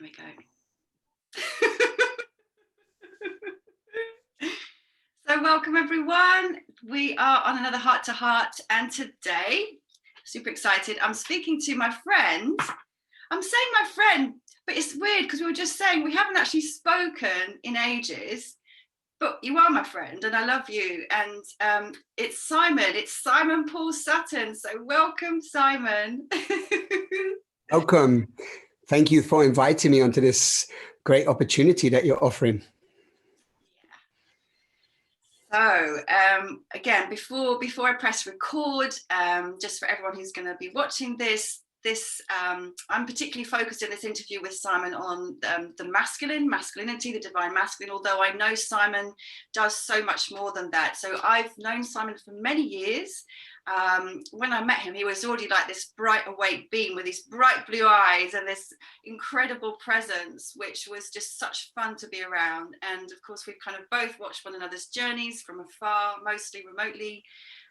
we go. So welcome everyone. We are on another Heart to Heart, and today, super excited, I'm speaking to my friend. I'm saying my friend, but it's weird because we were just saying we haven't actually spoken in ages, but you are my friend and I love you. And it's Simon Paul Sutton. So welcome, Simon. Welcome. Thank you for inviting me onto this great opportunity that you're offering. So again, before I press record, just for everyone who's going to be watching this, I'm particularly focused in this interview with Simon on the masculinity, the divine masculine, although I know Simon does so much more than that. So I've known Simon for many years. When I met him, he was already like this bright awake beam with these bright blue eyes and this incredible presence, which was just such fun to be around. And of course, we've kind of both watched one another's journeys from afar, mostly remotely.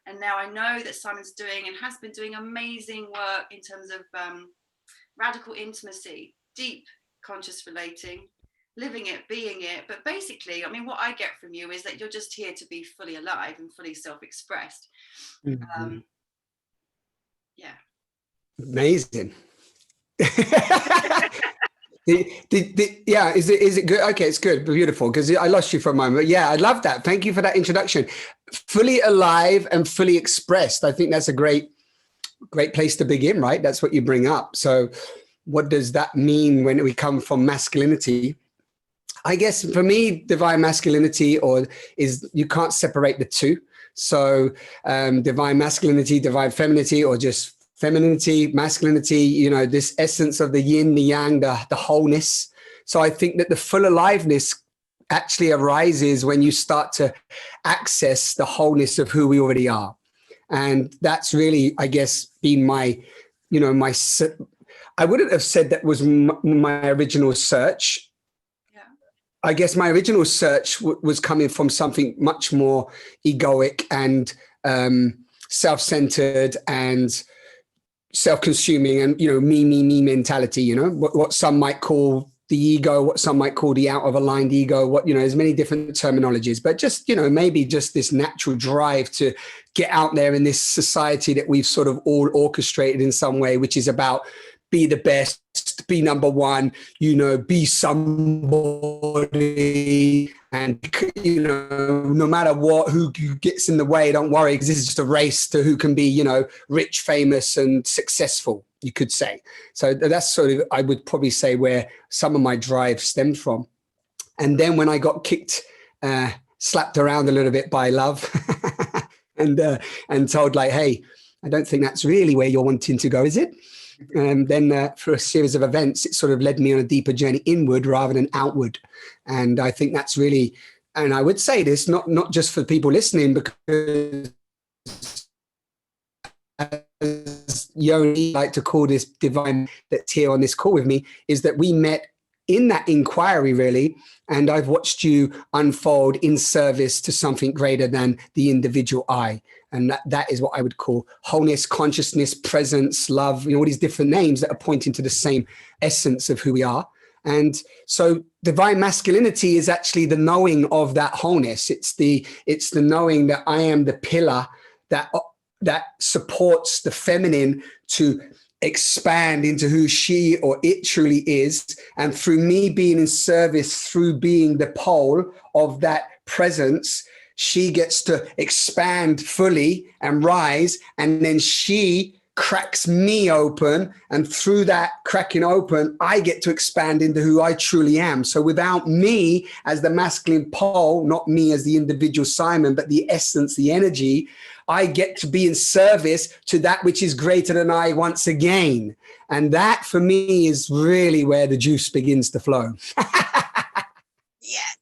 And now I know that Simon's doing and has been doing amazing work in terms of radical intimacy, deep conscious relating, living it, being it. But basically, I mean, what I get from you is that you're just here to be fully alive and fully self-expressed. Mm-hmm. Yeah. Amazing. Yeah, is it good? Okay, it's good, beautiful, because I lost you for a moment. Yeah, I love that. Thank you for that introduction. Fully alive and fully expressed. I think that's a great place to begin, right? That's what you bring up. So what does that mean when we come from masculinity? I guess for me, divine masculinity is you can't separate the two. So divine masculinity, divine femininity, or just femininity, masculinity, you know, this essence of the yin, the yang, the wholeness. So I think that the full aliveness actually arises when you start to access the wholeness of who we already are. And that's really, I guess, been my, you know, I wouldn't have said that was my original search. I guess my original search was coming from something much more egoic and self-centered and self-consuming and, you know, me mentality, you know, what some might call the ego, what some might call the out of aligned ego, what, you know, there's many different terminologies, but just, you know, maybe just this natural drive to get out there in this society that we've sort of all orchestrated in some way, which is about be the best, be number one, you know, be somebody, and, you know, no matter what, who gets in the way, don't worry, because this is just a race to who can be, you know, rich, famous, and successful, you could say. So that's sort of, I would probably say, where some of my drive stemmed from. And then when I got slapped around a little bit by love and told like, hey, I don't think that's really where you're wanting to go, is it? And then for a series of events, it sort of led me on a deeper journey inward rather than outward. And I think that's really, and I would say this, not just for people listening, because as Yoni like to call this divine that's here on this call with me, is that we met in that inquiry, really. And I've watched you unfold in service to something greater than the individual I. And that is what I would call wholeness, consciousness, presence, love, you know, all these different names that are pointing to the same essence of who we are. And so divine masculinity is actually the knowing of that wholeness. It's the knowing that I am the pillar that supports the feminine to expand into who she or it truly is. And through me being in service, through being the pole of that presence, she gets to expand fully and rise, and then she cracks me open, and through that cracking open, I get to expand into who I truly am. So without me as the masculine pole, not me as the individual Simon, but the essence, the energy, I get to be in service to that which is greater than I once again. And that for me is really where the juice begins to flow. Yes.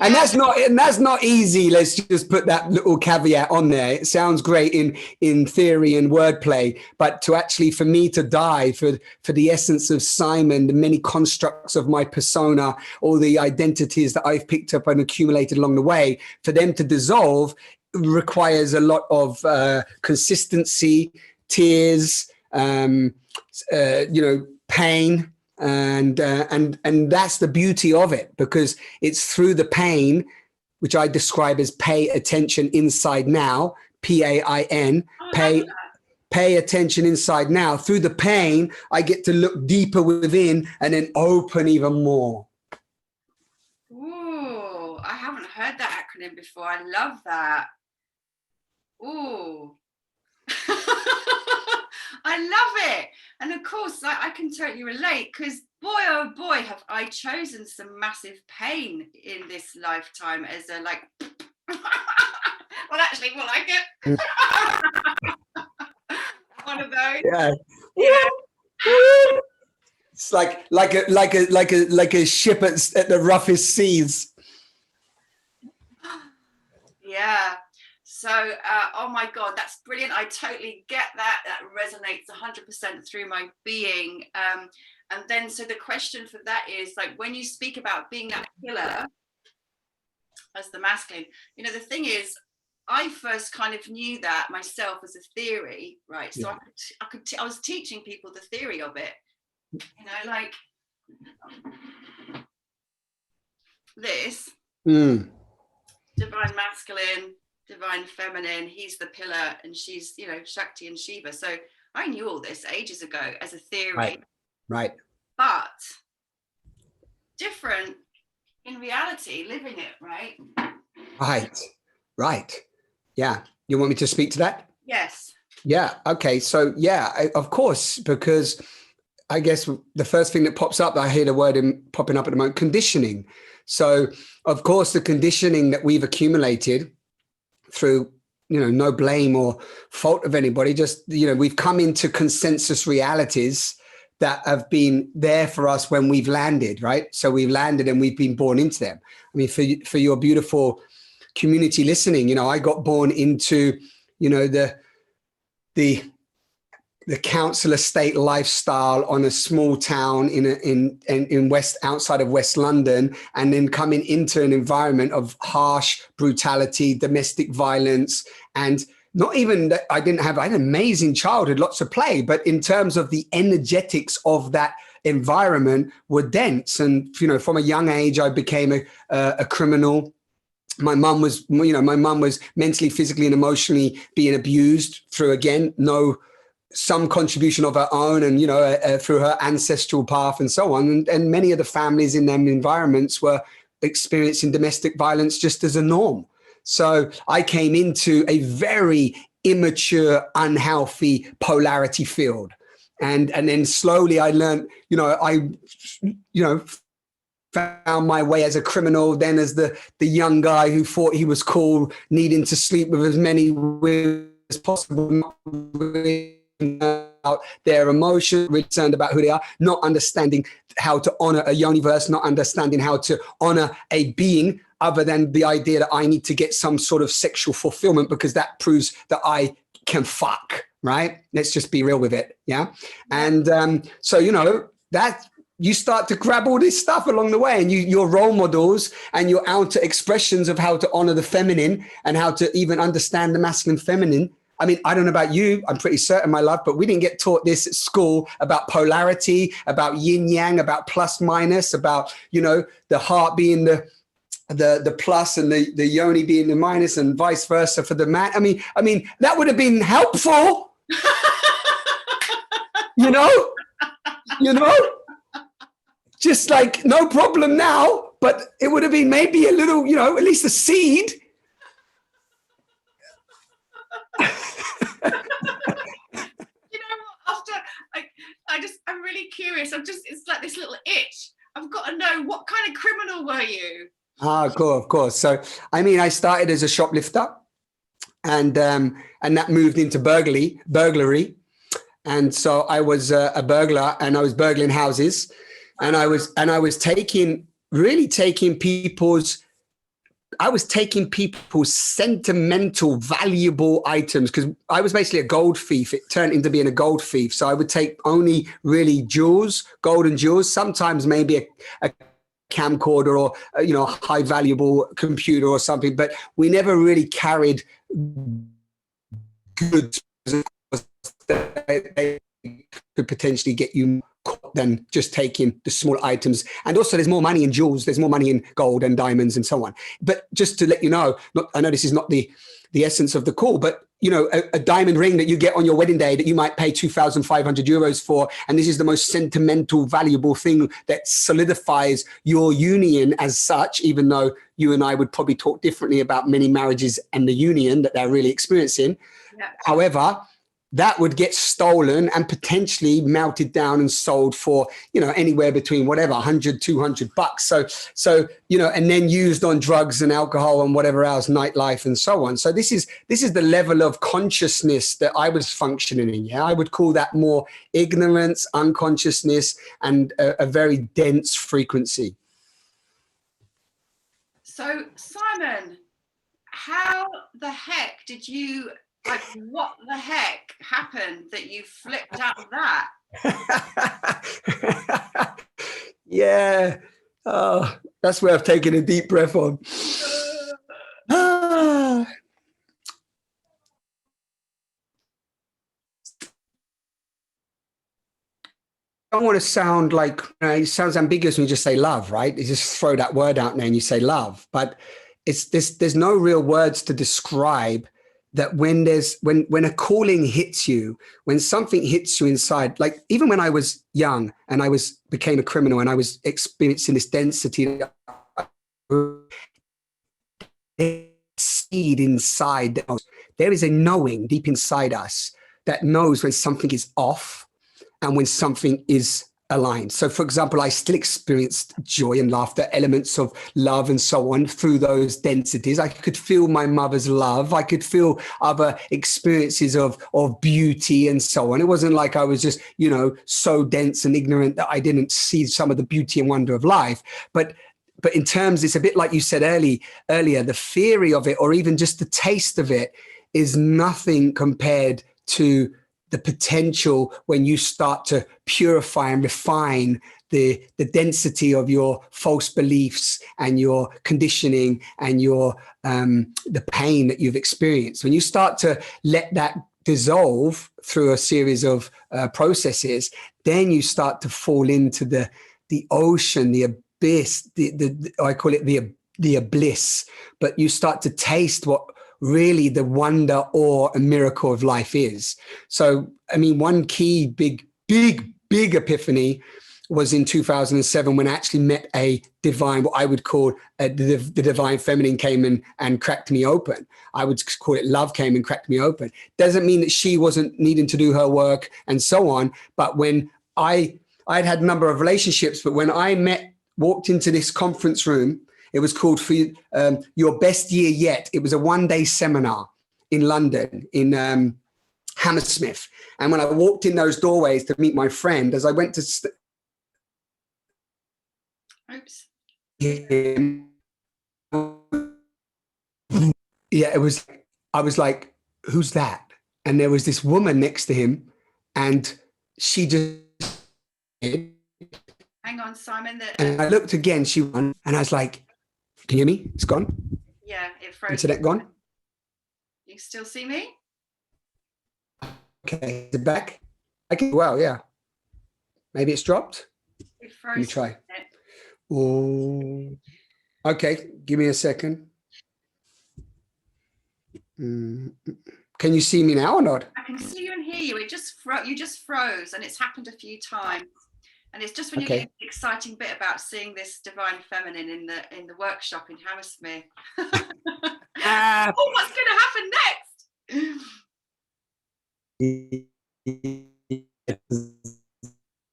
And that's not easy. Let's just put that little caveat on there. It sounds great in theory and wordplay, but to actually, for me to die for the essence of Simon, the many constructs of my persona, all the identities that I've picked up and accumulated along the way, for them to dissolve requires a lot of consistency, tears, pain. And that's the beauty of it, because it's through the pain, which I describe as pay attention inside now, PAIN, pay attention inside now. Through the pain, I get to look deeper within and then open even more. Ooh, I haven't heard that acronym before. I love that. Ooh. I love it. And of course, I can totally relate, because boy, oh boy, have I chosen some massive pain in this lifetime as a like, well, actually, more like it. One of those. Yeah. It's like a ship at the roughest seas. Yeah. So, oh my God, that's brilliant. I totally get that. That resonates 100% through my being. And then, so the question for that is, like, when you speak about being that pillar as the masculine, the thing is, I first kind of knew that myself as a theory, right? So yeah. I was teaching people the theory of it, like this, divine masculine, divine feminine, he's the pillar and she's, Shakti and Shiva. So I knew all this ages ago as a theory. Right. But different in reality, living it, right? Right. Yeah. You want me to speak to that? Yes. Yeah. Okay. So yeah, of course, because I guess the first thing that pops up, I hear the word popping up at the moment, conditioning. So of course, the conditioning that we've accumulated through, no blame or fault of anybody, just, we've come into consensus realities that have been there for us when we've landed, right? So we've landed and we've been born into them. I mean, for your beautiful community listening, I got born into, the council estate lifestyle on a small town in outside of West London, and then coming into an environment of harsh brutality, domestic violence, and not even that I had an amazing childhood, lots of play, but in terms of the energetics of that environment were dense. And, from a young age, I became a criminal. My mum was mentally, physically, and emotionally being abused through, again, some contribution of her own and, through her ancestral path and so on. And many of the families in them environments were experiencing domestic violence just as a norm. So I came into a very immature, unhealthy polarity field. And then slowly I learned, found my way as a criminal, then as the young guy who thought he was cool, needing to sleep with as many women as possible, about their emotions, really concerned about who they are, not understanding how to honor a universe, not understanding how to honor a being other than the idea that I need to get some sort of sexual fulfillment because that proves that I can fuck, right? Let's just be real with it. Yeah. And so, that you start to grab all this stuff along the way, and your role models and your outer expressions of how to honor the feminine and how to even understand the masculine feminine. I mean, I don't know about you, I'm pretty certain, my love, but we didn't get taught this at school about polarity, about yin yang, about plus minus, about, the heart being the plus and the yoni being the minus and vice versa for the man. I mean, that would have been helpful, just like no problem now, but it would have been maybe a little, at least a seed. I'm really curious. It's like this little itch. I've got to know, what kind of criminal were you? Cool, of course. So, I started as a shoplifter, and that moved into burglary. And so I was a burglar, and I was burgling houses, and I was taking people's sentimental, valuable items, because I was basically a gold thief. It turned into being a gold thief. So I would take only really jewels, golden jewels, sometimes maybe a camcorder or, a high valuable computer or something, but we never really carried goods. They could potentially get you caught than just taking the small items. And also there's more money in jewels, there's more money in gold and diamonds and so on. But just to let you know, I know this is not the essence of the call, but you know, a diamond ring that you get on your wedding day that you might pay 2,500 euros for, and this is the most sentimental, valuable thing that solidifies your union as such, even though you and I would probably talk differently about many marriages and the union that they're really experiencing. Yeah. However, that would get stolen and potentially melted down and sold for, you know, anywhere between whatever, 100, 200 bucks. So, you know, and then used on drugs and alcohol and whatever else, nightlife and so on. So this is the level of consciousness that I was functioning in. Yeah. I would call that more ignorance, unconsciousness, and a very dense frequency. So Simon, how the heck did you, like, what the heck happened that you flipped out of that? Yeah. Oh, that's where I've taken a deep breath on. I don't want to sound like, it sounds ambiguous when you just say love, right? You just throw that word out there and you say love, but there's no real words to describe that when a calling hits you, when something hits you inside, like even when I was young and I became a criminal and I was experiencing this density, seed inside, there is a knowing deep inside us that knows when something is off and when something is aligned. So for example, I still experienced joy and laughter, elements of love and so on through those densities. I could feel my mother's love. I could feel other experiences of beauty and so on. It wasn't like I was just, you know, so dense and ignorant that I didn't see some of the beauty and wonder of life. But in terms, it's a bit like you said earlier, the theory of it, or even just the taste of it, is nothing compared to the potential when you start to purify and refine the density of your false beliefs and your conditioning and your the pain that you've experienced. When you start to let that dissolve through a series of processes, then you start to fall into the ocean, the abyss, I call it the abyss, but you start to taste what really the wonder, awe, and miracle of life is. So, I mean, one key big epiphany was in 2007 when I actually met a divine, what I would call the divine feminine came and cracked me open. I would call it love came and cracked me open. Doesn't mean that she wasn't needing to do her work and so on. But when I'd had a number of relationships, but when I walked into this conference room, it was called For Your Best Year Yet. It was a one-day seminar in London, in Hammersmith. And when I walked in those doorways to meet my friend, as I went to Oops. Yeah, I was like, who's that? And there was this woman next to him, and she just... Hang on, Simon. And I looked again, she won, and I was like, can you hear me? It's gone? Yeah, it froze. Internet gone? You still see me? Okay, is it back? I can, well, yeah. Maybe it's dropped? It froze. Let me try. Oh, okay, give me a second. Can you see me now or not? I can see you and hear you. You just froze, and it's happened a few times. And it's just when you get the exciting bit about seeing this divine feminine in the workshop in Hammersmith. What's going to happen next?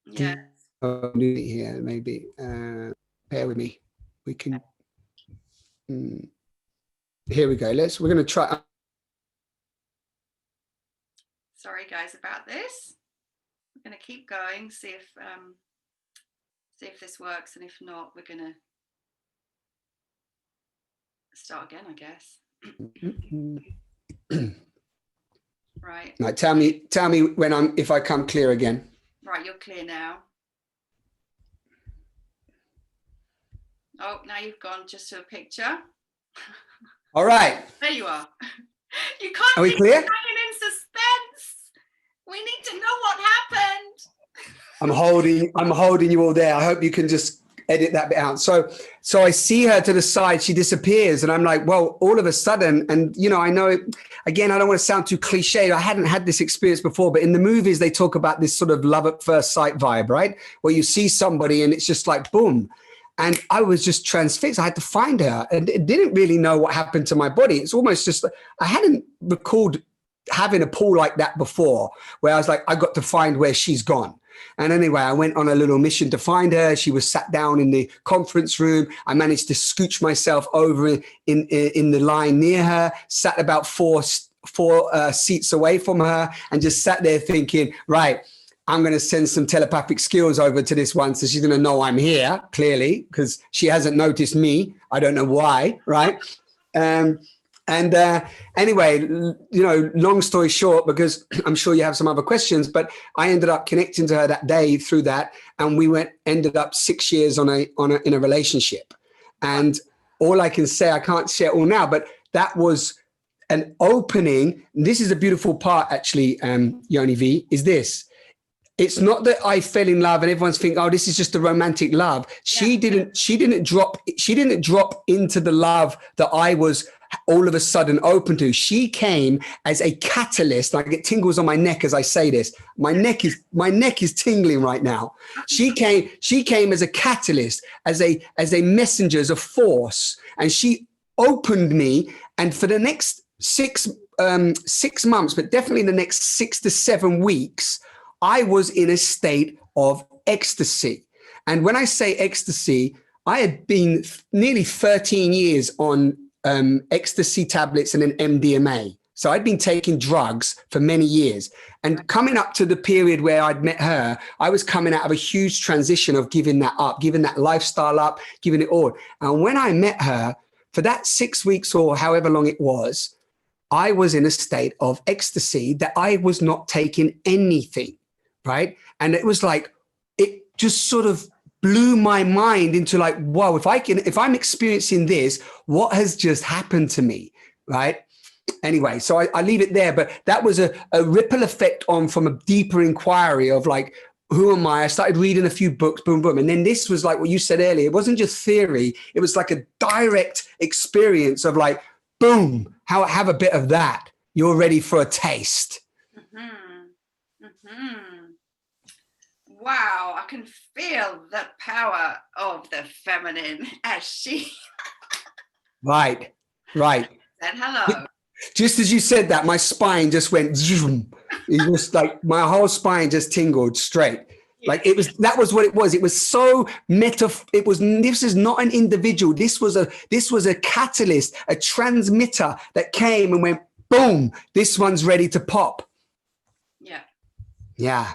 Yeah. Here, maybe. Bear with me. We can. Here we go. We're going to try. Sorry, guys, about this. We're going to keep going. See if this works, and if not, we're going to start again, I guess. Right. Right. Tell me if I come clear again. Right, you're clear now. Oh, now you've gone just to a picture. All right. There you are. You can't. Are we clear? Hanging in suspense. We need to know what happened. I'm holding you all there. I hope you can just edit that bit out. So I see her to the side, she disappears, and I'm like, well, all of a sudden, and you know, I know, again, I don't want to sound too cliche. I hadn't had this experience before, but in the movies, they talk about this sort of love at first sight vibe, right? Where you see somebody and it's just like, boom. And I was just transfixed. I had to find her and didn't really know what happened to my body. It's almost just, I hadn't recalled having a pull like that before, where I was like, I got to find where she's gone. And anyway, I went on a little mission to find her. She was sat down in the conference room. I managed to scooch myself over in the line near her, sat about four seats away from her, and just sat there thinking, right, I'm going to send some telepathic skills over to this one. So she's going to know I'm here, clearly, because she hasn't noticed me. I don't know why, right? Anyway, you know, long story short, because I'm sure you have some other questions, but I ended up connecting to her that day through that. And we ended up 6 years in a relationship. And all I can say, I can't share it all now, but that was an opening. This is a beautiful part, actually, Yoni V, is this. It's not that I fell in love and everyone's thinking, oh, this is just a romantic love. She didn't drop into the love that I was all of a sudden open to. She came as a catalyst. I get tingles on my neck as I say this. My neck is tingling right now. She came as a catalyst, as a messenger, as a force, and she opened me. And for the next 6 months, but definitely the next 6 to 7 weeks, I was in a state of ecstasy. And when I say ecstasy, I had been nearly 13 years on ecstasy tablets and an MDMA. So I'd been taking drugs for many years. And coming up to the period where I'd met her, I was coming out of a huge transition of giving that up, giving that lifestyle up, giving it all. And when I met her, for that 6 weeks or however long it was, I was in a state of ecstasy that I was not taking anything. Right. And it was like, it just sort of blew my mind into like, wow, if I'm experiencing this, what has just happened to me? Right. Anyway, so I leave it there. But that was a ripple effect from a deeper inquiry of like, who am I? I started reading a few books, boom, boom. And then this was like what you said earlier. It wasn't just theory. It was like a direct experience of like, boom, have a bit of that. You're ready for a taste. Mm-hmm. Mm-hmm. Wow, I can feel the power of the feminine as she. Right. Said hello. Just as you said that, my spine just went zoom. It was like my whole spine just tingled straight. Like that was what it was. It was so this is not an individual. This was a catalyst, a transmitter that came and went, boom, this one's ready to pop. Yeah.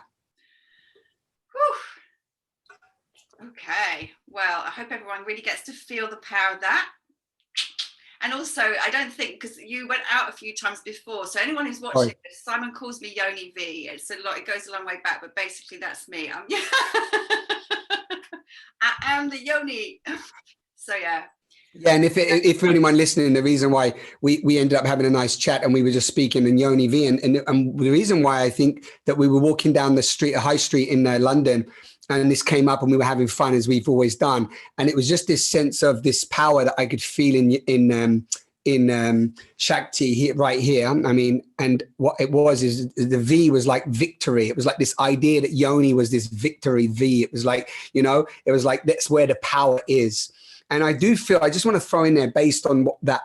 Okay, well, I hope everyone really gets to feel the power of that. And also, I don't think, because you went out a few times before, so anyone who's watching this, Simon calls me Yoni V. It goes a long way back, but basically that's me. I am the Yoni. So yeah. Yeah, and if anyone listening, the reason why we ended up having a nice chat and we were just speaking in Yoni V, and the reason why I think that we were walking down the street, a high street in London, and this came up and we were having fun as we've always done. And it was just this sense of this power that I could feel in Shakti here, right here. I mean, and what it was is the V was like victory. It was like this idea that Yoni was this victory V. It was like, you know, it was like, that's where the power is. And I do feel, I just want to throw in there based on what that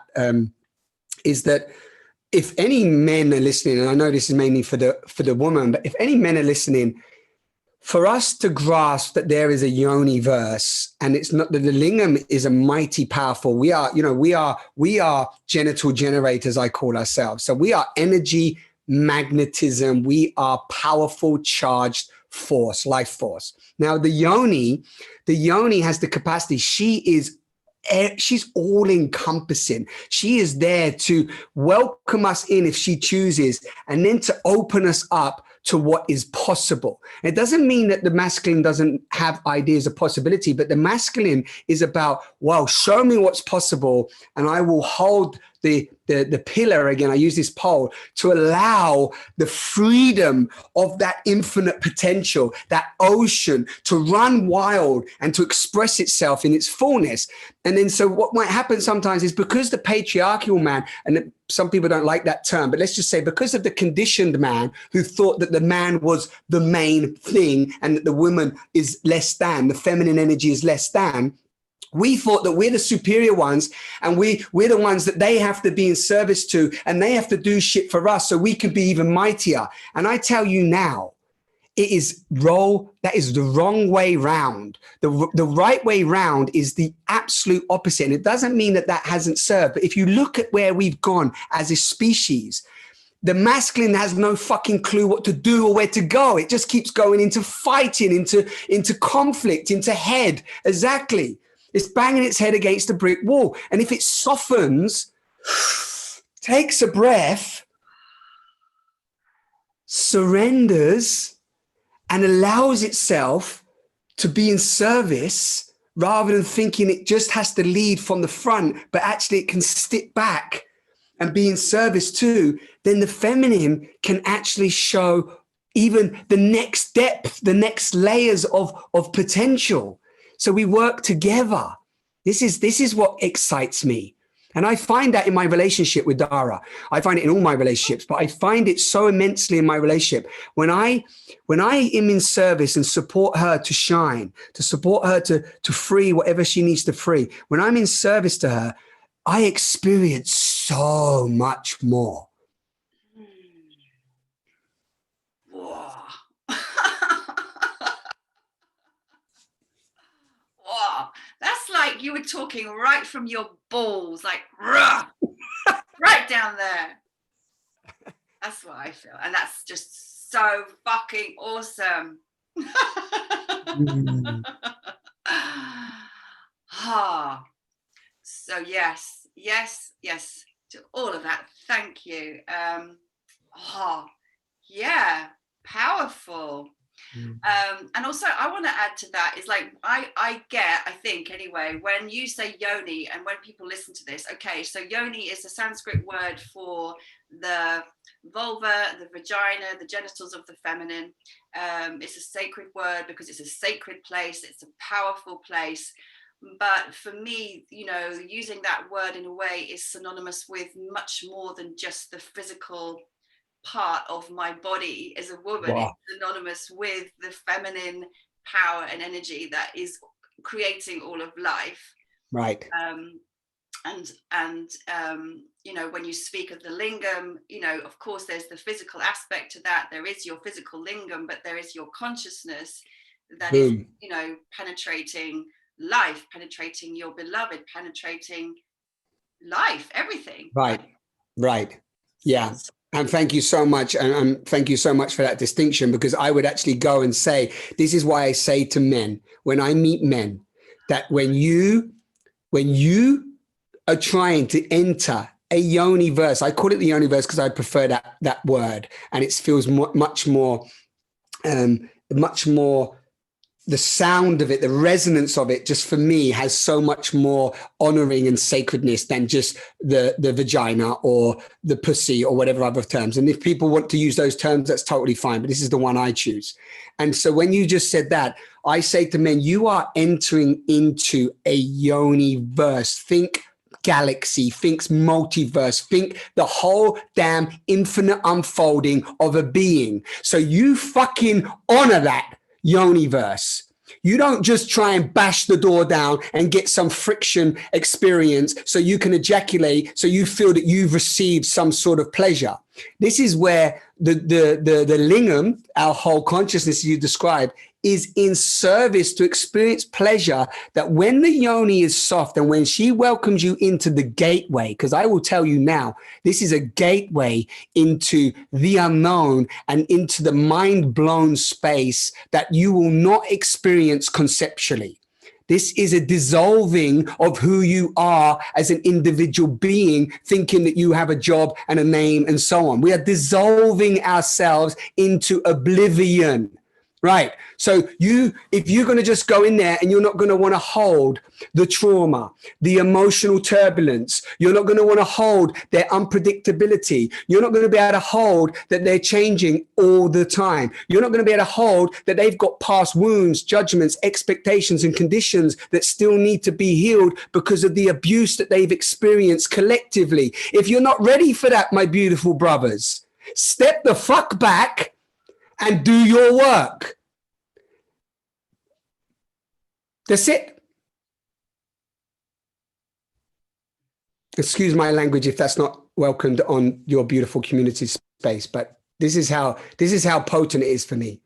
is, that if any men are listening, and I know this is mainly for the woman, but if any men are listening, for us to grasp that there is a Yoni verse, and it's not that the Lingam is a mighty powerful, we are genital generators, I call ourselves. So we are energy, magnetism, we are powerful, charged force, life force. Now the Yoni has the capacity, she's all encompassing. She is there to welcome us in if she chooses, and then to open us up to what is possible. It doesn't mean that the masculine doesn't have ideas of possibility, but the masculine is about, wow, show me what's possible, and I will hold the pillar again, I use this pole to allow the freedom of that infinite potential, that ocean, to run wild and to express itself in its fullness. And then so what might happen sometimes is, because the patriarchal man, and some people don't like that term, but let's just say because of the conditioned man who thought that the man was the main thing and that the woman is less than, the feminine energy is less than, we thought that we're the superior ones, and we're the ones that they have to be in service to, and they have to do shit for us so we can be even mightier. And I tell you now, that is the wrong way round. The right way round is the absolute opposite. And it doesn't mean that hasn't served. But if you look at where we've gone as a species, the masculine has no fucking clue what to do or where to go. It just keeps going into fighting, into conflict, into head. Exactly. It's banging its head against a brick wall. And if it softens, takes a breath, surrenders, and allows itself to be in service, rather than thinking it just has to lead from the front, but actually it can step back and be in service too, then the feminine can actually show even the next depth, the next layers of potential. So we work together. This is what excites me. And I find that in my relationship with Dara. I find it in all my relationships, but I find it so immensely in my relationship. When I am in service and support her to shine, to support her to free whatever she needs to free, when I'm in service to her, I experience so much more. Whoa. That's like you were talking right from your balls, like right down there. That's what I feel. And that's just so fucking awesome. So yes to all of that. Thank you. Yeah, powerful. And also I want to add to that is, like, I think anyway, when you say yoni and when people listen to this, okay, so yoni is a Sanskrit word for the vulva, the vagina, the genitals of the feminine. It's a sacred word because it's a sacred place. It's a powerful place. But for me, you know, using that word in a way is synonymous with much more than just the physical part of my body as a woman. Wow. It's synonymous with the feminine power and energy that is creating all of life. Right. And you know, when you speak of the lingam, you know, of course there's the physical aspect to that. There is your physical lingam, but there is your consciousness that is, you know, penetrating life, penetrating your beloved, penetrating life, everything. Right. Yeah. And thank you so much. And thank you so much for that distinction, because I would actually go and say, this is why I say to men, when I meet men, that when you are trying to enter a yoni verse, I call it the yoni verse because I prefer that word, and it feels much more, the sound of it, the resonance of it, just for me has so much more honoring and sacredness than just the vagina or the pussy or whatever other terms. And if people want to use those terms, that's totally fine, but this is the one I choose. And so when you just said that, I say to men, you are entering into a yoni verse. Think galaxy, think multiverse, think the whole damn infinite unfolding of a being. So you fucking honor that yoni-verse. You don't just try and bash the door down and get some friction experience so you can ejaculate, so you feel that you've received some sort of pleasure. This is where the lingam, our whole consciousness you described, is in service to experience pleasure, that when the yoni is soft and when she welcomes you into the gateway, because I will tell you now, this is a gateway into the unknown and into the mind-blown space that you will not experience conceptually. This is a dissolving of who you are as an individual being, thinking that you have a job and a name and so on. We are dissolving ourselves into oblivion. Right. So if you're going to just go in there and you're not going to want to hold the trauma, the emotional turbulence, you're not going to want to hold their unpredictability. You're not going to be able to hold that they're changing all the time. You're not going to be able to hold that they've got past wounds, judgments, expectations, and conditions that still need to be healed because of the abuse that they've experienced collectively. If you're not ready for that, my beautiful brothers, step the fuck back and do your work. That's it. Excuse my language if that's not welcomed on your beautiful community space, but this is how potent it is for me.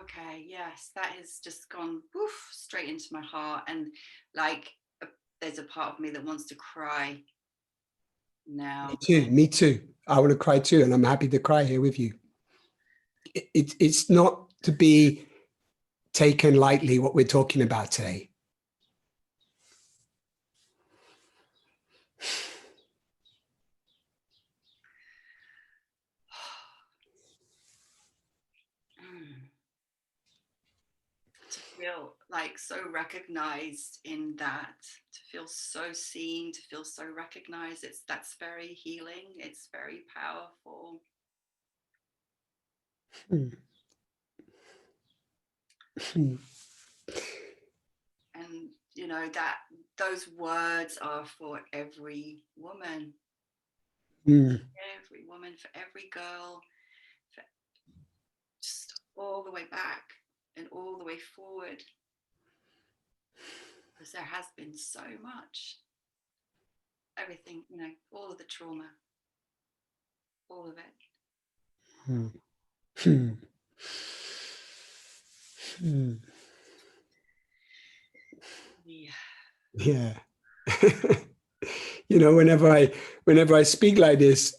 Okay, yes, that has just gone woof, straight into my heart, and like there's a part of me that wants to cry now. Me too. I want to cry too, and I'm happy to cry here with you. It's not to be taken lightly what we're talking about today. To feel like so recognized in that, to feel so seen, to feel so recognized, that's very healing. It's very powerful. And you know that those words are for every woman, every woman, for every girl, for just all the way back and all the way forward, because there has been so much, everything, you know, all of the trauma, all of it. Yeah. You know, whenever I speak like this,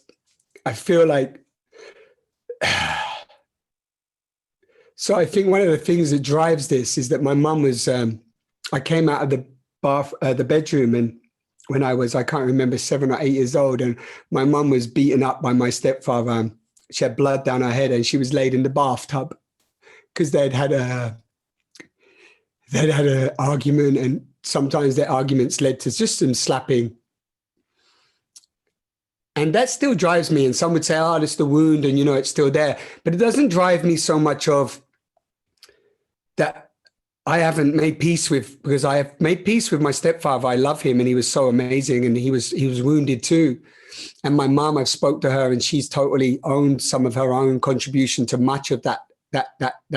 I feel like, so I think one of the things that drives this is that my mum was, I came out of the bedroom, and when I can't remember, 7 or 8 years old, and my mum was beaten up by my stepfather. She had blood down her head, and she was laid in the bathtub because they'd had an argument, and sometimes their arguments led to just some slapping. And that still drives me. And some would say, oh, it's the wound, and, you know, it's still there. But it doesn't drive me so much of that I haven't made peace with, because I have made peace with my stepfather. I love him, and he was so amazing, and he was wounded too. And my mom, I've spoke to her, and she's totally owned some of her own contribution to much of that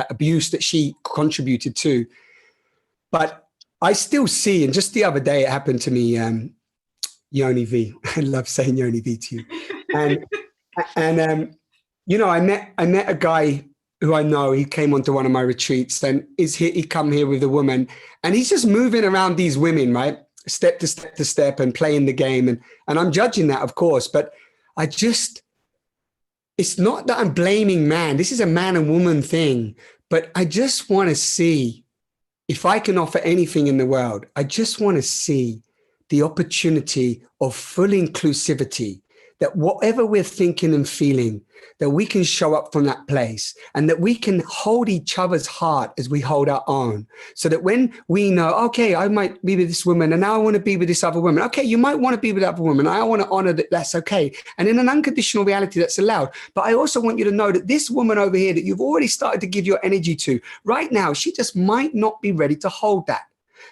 abuse that she contributed to. But I still see, and just the other day it happened to me, Yoni V. I love saying Yoni V to you. And you know, I met a guy who I know. He came onto one of my retreats, and he come here with a woman, and he's just moving around these women, right? Step to step to step, and playing the game. And I'm judging that, of course, but it's not that I'm blaming man. This is a man and woman thing, but I just want to see, if I can offer anything in the world, I just want to see the opportunity of full inclusivity, that whatever we're thinking and feeling, that we can show up from that place, and that we can hold each other's heart as we hold our own. So that when we know, okay, I might be with this woman, and now I want to be with this other woman. Okay, you might want to be with that other woman. I want to honor that. That's okay. And in an unconditional reality, that's allowed. But I also want you to know that this woman over here that you've already started to give your energy to right now, she just might not be ready to hold that.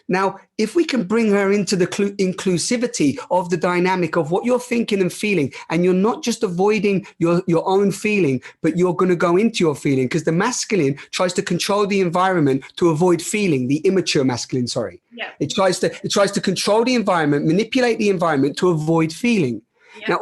Now, if we can bring her into the inclusivity of the dynamic of what you're thinking and feeling, and you're not just avoiding your own feeling, but you're going to go into your feeling, because the masculine tries to control the environment to avoid feeling, the immature masculine, sorry. Yeah. It tries to control the environment, manipulate the environment to avoid feeling. Yeah. Now,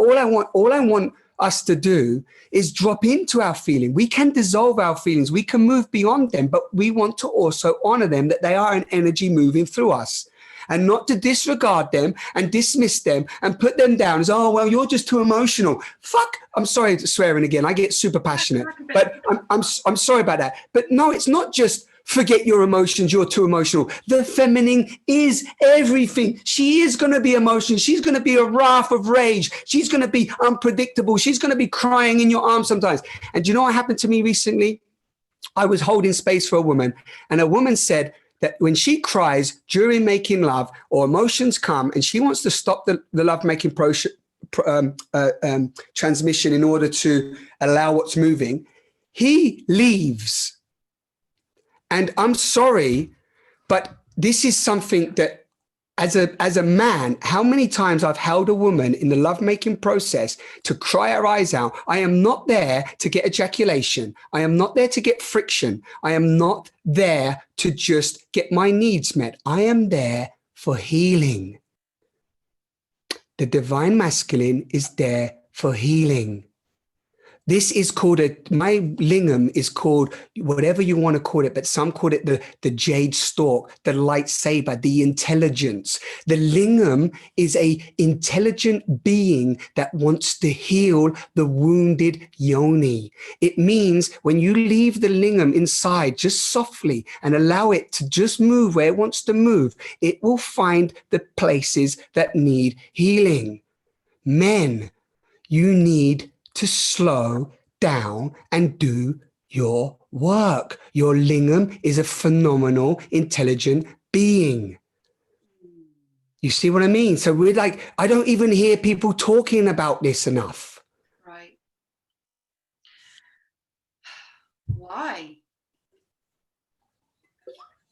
all I want us to do is drop into our feeling. We can dissolve our feelings. We can move beyond them, but we want to also honor them, that they are an energy moving through us, and not to disregard them and dismiss them and put them down as, oh, well, you're just too emotional. Fuck. I'm sorry to swearing again. I get super passionate, but I'm sorry about that. But no, it's not just Forget your emotions. You're too emotional. The feminine is everything. She is going to be emotional. She's going to be a wrath of rage. She's going to be unpredictable. She's going to be crying in your arms sometimes. And do you know what happened to me recently? I was holding space for a woman, and a woman said that when she cries during making love or emotions come and she wants to stop the love-making transmission in order to allow what's moving, he leaves. And I'm sorry, but this is something that as a man, how many times I've held a woman in the lovemaking process to cry her eyes out. I am not there to get ejaculation. I am not there to get friction. I am not there to just get my needs met. I am there for healing. The divine masculine is there for healing. This is called my lingam is called whatever you want to call it, but some call it the jade stalk, the lightsaber, the intelligence. The lingam is a intelligent being that wants to heal the wounded yoni. It means when you leave the lingam inside just softly and allow it to just move where it wants to move, it will find the places that need healing. Men, you need to slow down and do your work. Your lingam is a phenomenal, intelligent being. You see what I mean? So we're like, I don't even hear people talking about this enough. Right. Why?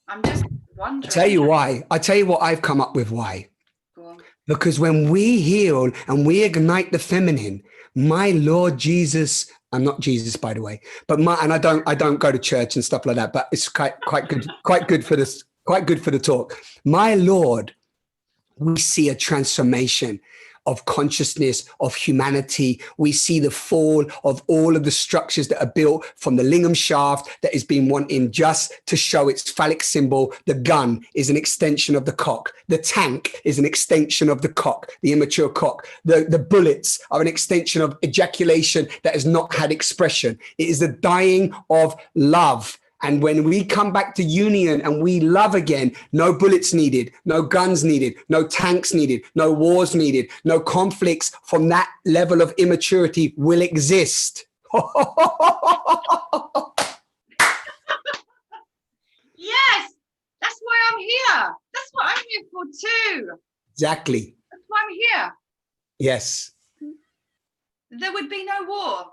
I'm just wondering. I tell you why. I tell you what I've come up with why. Go on. Because when we heal and we ignite the feminine, my Lord Jesus, I'm not Jesus, by the way, but I don't go to church and stuff like that, but it's quite good for the talk. My Lord, we see a transformation of consciousness, of humanity. We see the fall of all of the structures that are built from the lingam shaft that has been wanting just to show its phallic symbol. The gun is an extension of the cock. The tank is an extension of the cock, the immature cock. The bullets are an extension of ejaculation that has not had expression. It is the dying of love. And when we come back to union and we love again, no bullets needed, no guns needed, no tanks needed, no wars needed, no conflicts from that level of immaturity will exist. Yes, that's why I'm here. That's what I'm here for too. Exactly. That's why I'm here. Yes. There would be no war.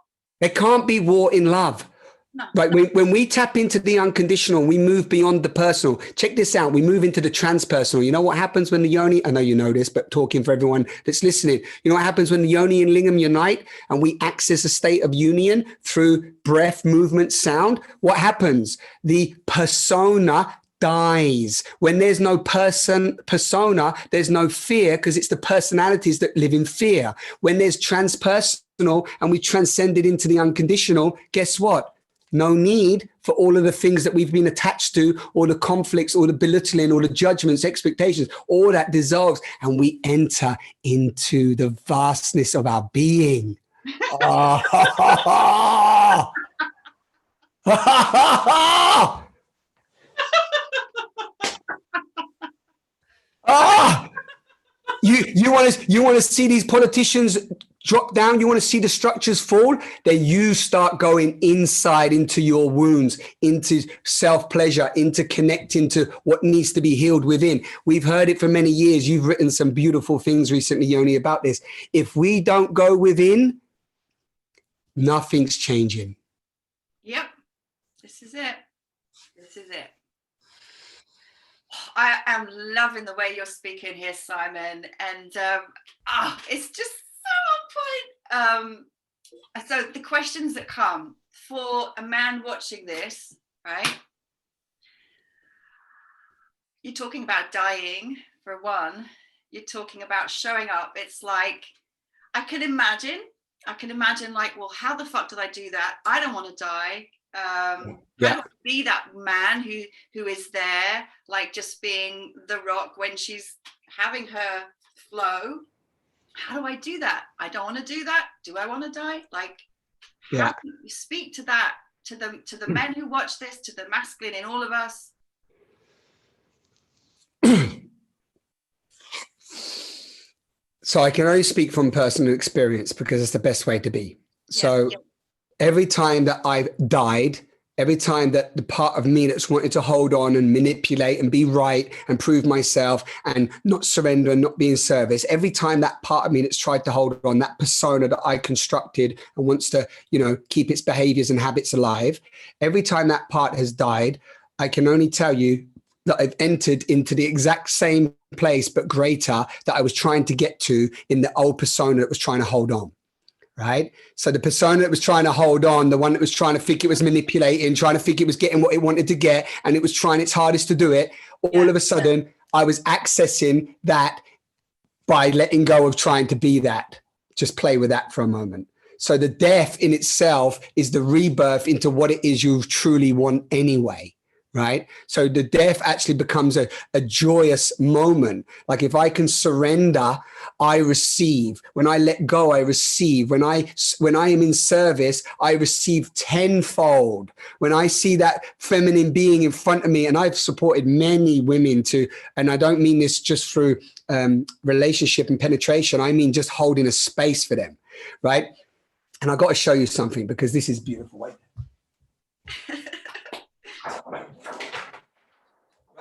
There can't be war in love. No. Like when we tap into the unconditional, we move beyond the personal. Check this out. We move into the transpersonal. You know what happens when the yoni, I know you know this, but talking for everyone that's listening, you know what happens when the yoni and lingam unite and we access a state of union through breath, movement, sound? What happens? The persona dies. When there's no persona, there's no fear because it's the personalities that live in fear. When there's transpersonal and we transcend it into the unconditional, guess what? No need for all of the things that we've been attached to, all the conflicts, all the belittling, all the judgments, expectations, all that dissolves and we enter into the vastness of our being. You want to see these politicians drop down, you want to see the structures fall, then you start going inside into your wounds, into self-pleasure, into connecting to what needs to be healed within. We've heard it for many years. You've written some beautiful things recently, Yoni, about this. If we don't go within, nothing's changing. Yep. This is it. This is it. I am loving the way you're speaking here, Simon. And it's just so on point. So the questions that come for a man watching this, right? You're talking about dying for one. You're talking about showing up. It's like, I can imagine like, well, how the fuck did I do that? I don't want to die. How do I be that man who is there, like just being the rock when she's having her flow? How do I do that? I don't want to do that. Do I want to die? Like, how do you speak to that to the men who watch this, to the masculine in all of us? So I can only speak from personal experience because it's the best way to be. So every time that I've died, every time that the part of me that's wanted to hold on and manipulate and be right and prove myself and not surrender and not be in service, every time that part of me that's tried to hold on, that persona that I constructed and wants to, you know, keep its behaviors and habits alive, every time that part has died, I can only tell you that I've entered into the exact same place, but greater, that I was trying to get to in the old persona that was trying to hold on. Right. So the persona that was trying to hold on, the one that was trying to think it was manipulating, trying to think it was getting what it wanted to get, and it was trying its hardest to do it. All of a sudden, I was accessing that by letting go of trying to be that. Just play with that for a moment. So the death in itself is the rebirth into what it is you truly want anyway. Right. So the death actually becomes a joyous moment. Like if I can surrender, I receive. When I let go, I receive. When I am in service, I receive tenfold. When I see that feminine being in front of me, and I've supported many women to, and I don't mean this just through relationship and penetration. I mean just holding a space for them. Right. And I got to show you something because this is beautiful. Wait.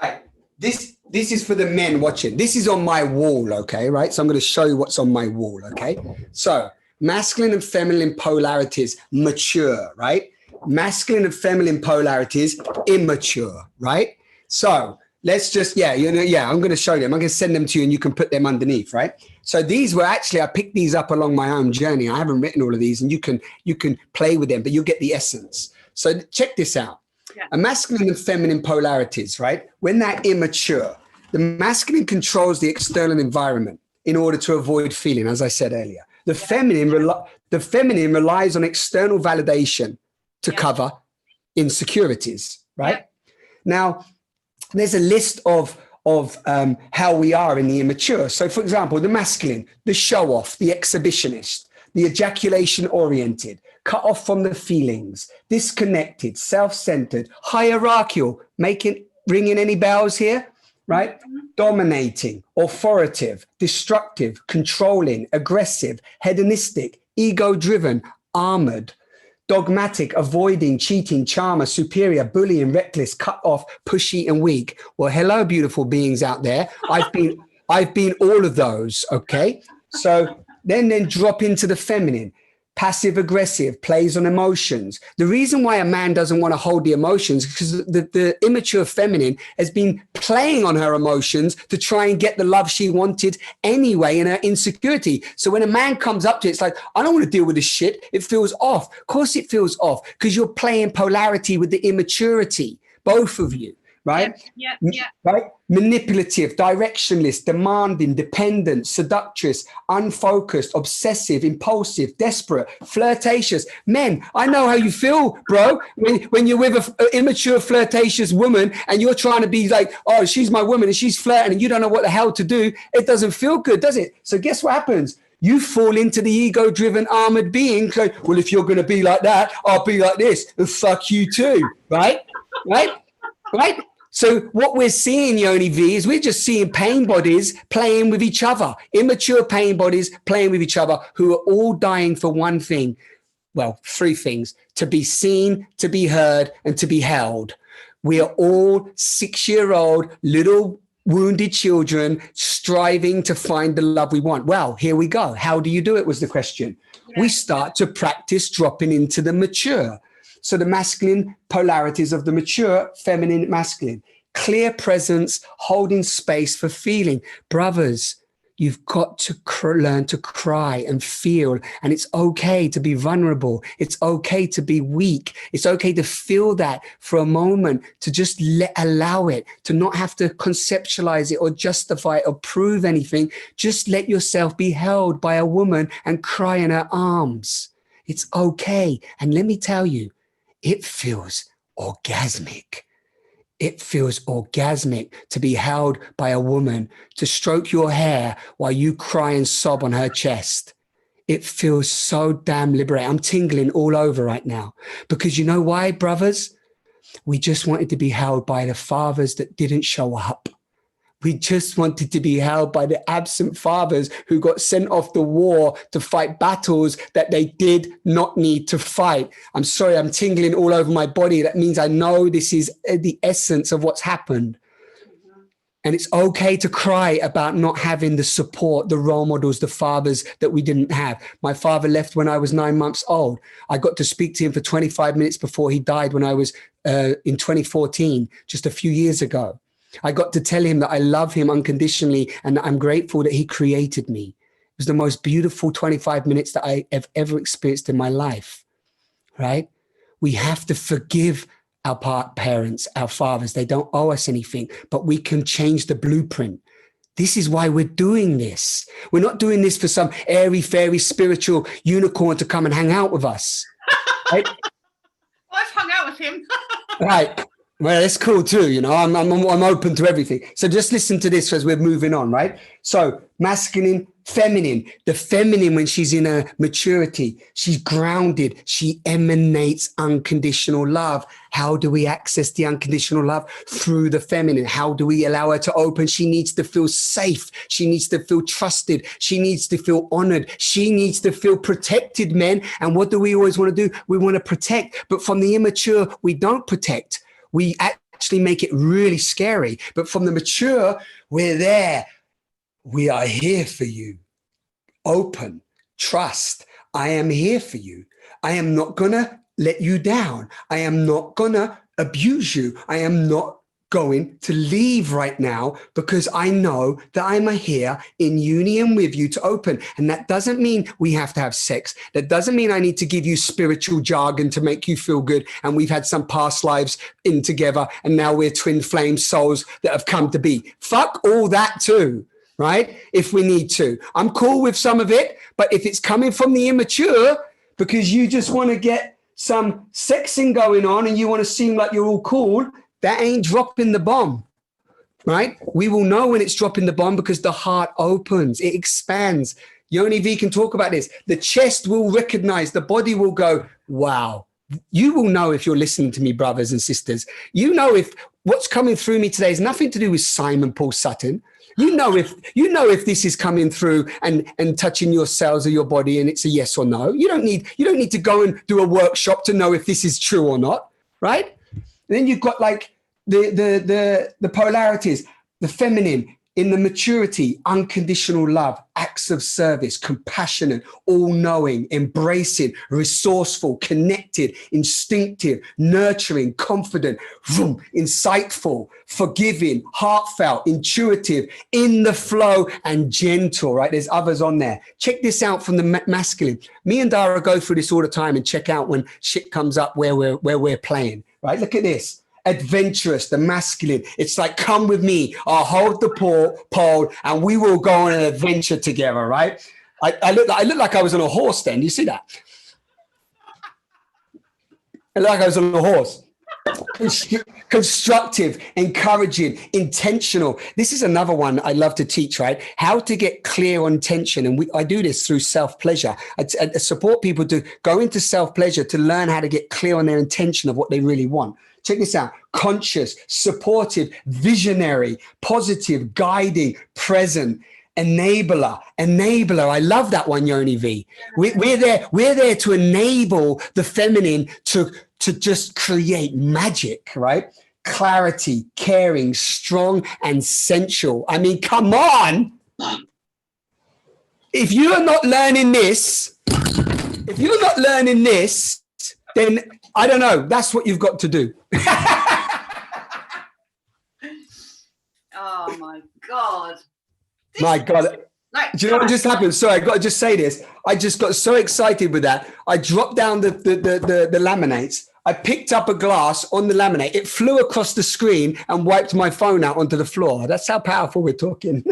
Right. This is for the men watching. This is on my wall, okay, right? So I'm going to show you what's on my wall, okay? So masculine and feminine polarities, mature, right? Masculine and feminine polarities, immature, right? So let's just, I'm going to show them. I'm going to send them to you and you can put them underneath, right? So these were actually, I picked these up along my own journey. I haven't written all of these and you can play with them, but you'll get the essence. So check this out. A masculine and feminine polarities, right? When they're immature, the masculine controls the external environment in order to avoid feeling, as I said earlier. The feminine relies on external validation to cover insecurities, right? Now, there's a list of how we are in the immature. So, for example, the masculine, the show-off, the exhibitionist, the ejaculation-oriented, cut off from the feelings, disconnected, self-centered, hierarchical, ringing any bells here, right? Dominating, authoritative, destructive, controlling, aggressive, hedonistic, ego-driven, armored, dogmatic, avoiding, cheating, charmer, superior, bullying, reckless, cut off, pushy, and weak. Well, hello, beautiful beings out there. I've been all of those, okay? So then drop into the feminine. Passive aggressive, plays on emotions. The reason why a man doesn't want to hold the emotions is because the immature feminine has been playing on her emotions to try and get the love she wanted anyway in her insecurity. So when a man comes up to it, it's like, I don't want to deal with this shit. It feels off. Of course it feels off because you're playing polarity with the immaturity, both of you. Right? Right? Manipulative, directionless, demanding, dependent, seductress, unfocused, obsessive, impulsive, desperate, flirtatious. Men, I know how you feel, bro, when you're with an immature, flirtatious woman and you're trying to be like, oh, she's my woman and she's flirting and you don't know what the hell to do. It doesn't feel good, does it? So guess what happens? You fall into the ego-driven armored being. Like, well, if you're going to be like that, I'll be like this and fuck you too. Right? Right? Right? So what we're seeing, Yoni V, is we're just seeing pain bodies playing with each other, immature pain bodies playing with each other who are all dying for one thing. Well, three things: to be seen, to be heard, and to be held. We are all 6-year-old little wounded children striving to find the love we want. Well, here we go. How do you do it was the question. We start to practice dropping into the mature. So the masculine polarities of the mature, feminine, masculine. Clear presence, holding space for feeling. Brothers, you've got to learn to cry and feel. And it's okay to be vulnerable. It's okay to be weak. It's okay to feel that for a moment, to just allow it, to not have to conceptualize it or justify it or prove anything. Just let yourself be held by a woman and cry in her arms. It's okay. And let me tell you, it feels orgasmic. It feels orgasmic to be held by a woman, to stroke your hair while you cry and sob on her chest. it feels so damn liberating. I'm tingling all over right now, because you know why, brothers? We just wanted to be held by the fathers that didn't show up. We just wanted to be held by the absent fathers who got sent off the war to fight battles that they did not need to fight. I'm sorry, I'm tingling all over my body. That means I know this is the essence of what's happened. And it's okay to cry about not having the support, the role models, the fathers that we didn't have. My father left when I was 9 months old. I got to speak to him for 25 minutes before he died when I was in 2014, just a few years ago. I got to tell him that I love him unconditionally and that I'm grateful that he created me. It was the most beautiful 25 minutes that I have ever experienced in my life, right? We have to forgive our parents, our fathers. They don't owe us anything, but we can change the blueprint. This is why we're doing this. We're not doing this for some airy, fairy, spiritual unicorn to come and hang out with us. Right? Well, I've hung out with him. Right. Well, it's cool too. You know, I'm open to everything. So just listen to this as we're moving on, right? So masculine, feminine. The feminine, when she's in her maturity, she's grounded. She emanates unconditional love. How do we access the unconditional love? Through the feminine. How do we allow her to open? She needs to feel safe. She needs to feel trusted. She needs to feel honored. She needs to feel protected, men. And what do we always want to do? We want to protect. But from the immature, we don't protect. We actually make it really scary. But from the mature, we're there. We are here for you. Open, trust. I am here for you. I am not going to let you down. I am not going to abuse you. I am not going to leave right now, because I know that I'm here in union with you to open. And that doesn't mean we have to have sex. That doesn't mean I need to give you spiritual jargon to make you feel good. And we've had some past lives in together, and now we're twin flame souls that have come to be. Fuck all that too, right? If we need to. I'm cool with some of it, but if it's coming from the immature because you just want to get some sexing going on and you want to seem like you're all cool, that ain't dropping the bomb, right? We will know when it's dropping the bomb because the heart opens, it expands. Yoni V can talk about this. The chest will recognize, the body will go, wow. You will know if you're listening to me, brothers and sisters. You know if what's coming through me today is nothing to do with Simon Paul Sutton. You know if this is coming through and touching your cells of your body and it's a yes or no. You don't need to go and do a workshop to know if this is true or not, right? And then you've got like the polarities, the feminine in the maturity, unconditional love, acts of service, compassionate, all-knowing, embracing, resourceful, connected, instinctive, nurturing, confident, vroom, insightful, forgiving, heartfelt, intuitive, in the flow, and gentle, right? There's others on there. Check this out from the masculine. Me and Dara go through this all the time and check out when shit comes up where we're playing, right? Look at this. Adventurous, the masculine. It's like, come with me. I'll hold the pole and we will go on an adventure together, right? I look like I was on a horse then. You see that? I look like I was on a horse. Constructive, encouraging, intentional. This is another one I love to teach, right? How to get clear on intention. And I do this through self-pleasure. I support people to go into self-pleasure to learn how to get clear on their intention of what they really want. Check this out. Conscious, supportive, visionary, positive, guiding, present, enabler. I love that one, Yoni V. We're there to enable the feminine to just create magic, right? Clarity, caring, strong, and sensual. I mean, come on. If you are not learning this, then I don't know. That's what you've got to do. Oh my God. My God. Do you know what just happened? Sorry, I got to just say this. I just got so excited with that. I dropped down the laminates. I picked up a glass on the laminate. It flew across the screen and wiped my phone out onto the floor. That's how powerful we're talking.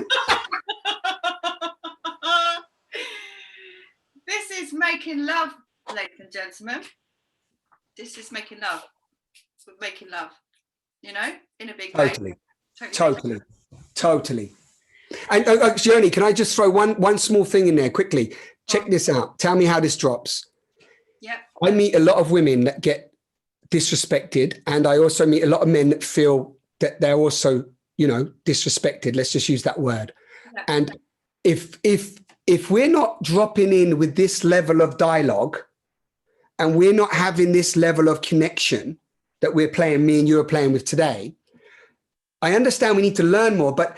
This is making love, ladies and gentlemen. This is making love. We're making love, you know, in a big way. Totally. And Yoni, can I just throw one small thing in there quickly? Check this out. Tell me how this drops. Yep. I meet a lot of women that get disrespected, and I also meet a lot of men that feel that they're also, you know, disrespected. Let's just use that word. Yep. And if we're not dropping in with this level of dialogue, and we're not having this level of connection that we're playing, me and you are playing with today, I understand we need to learn more, but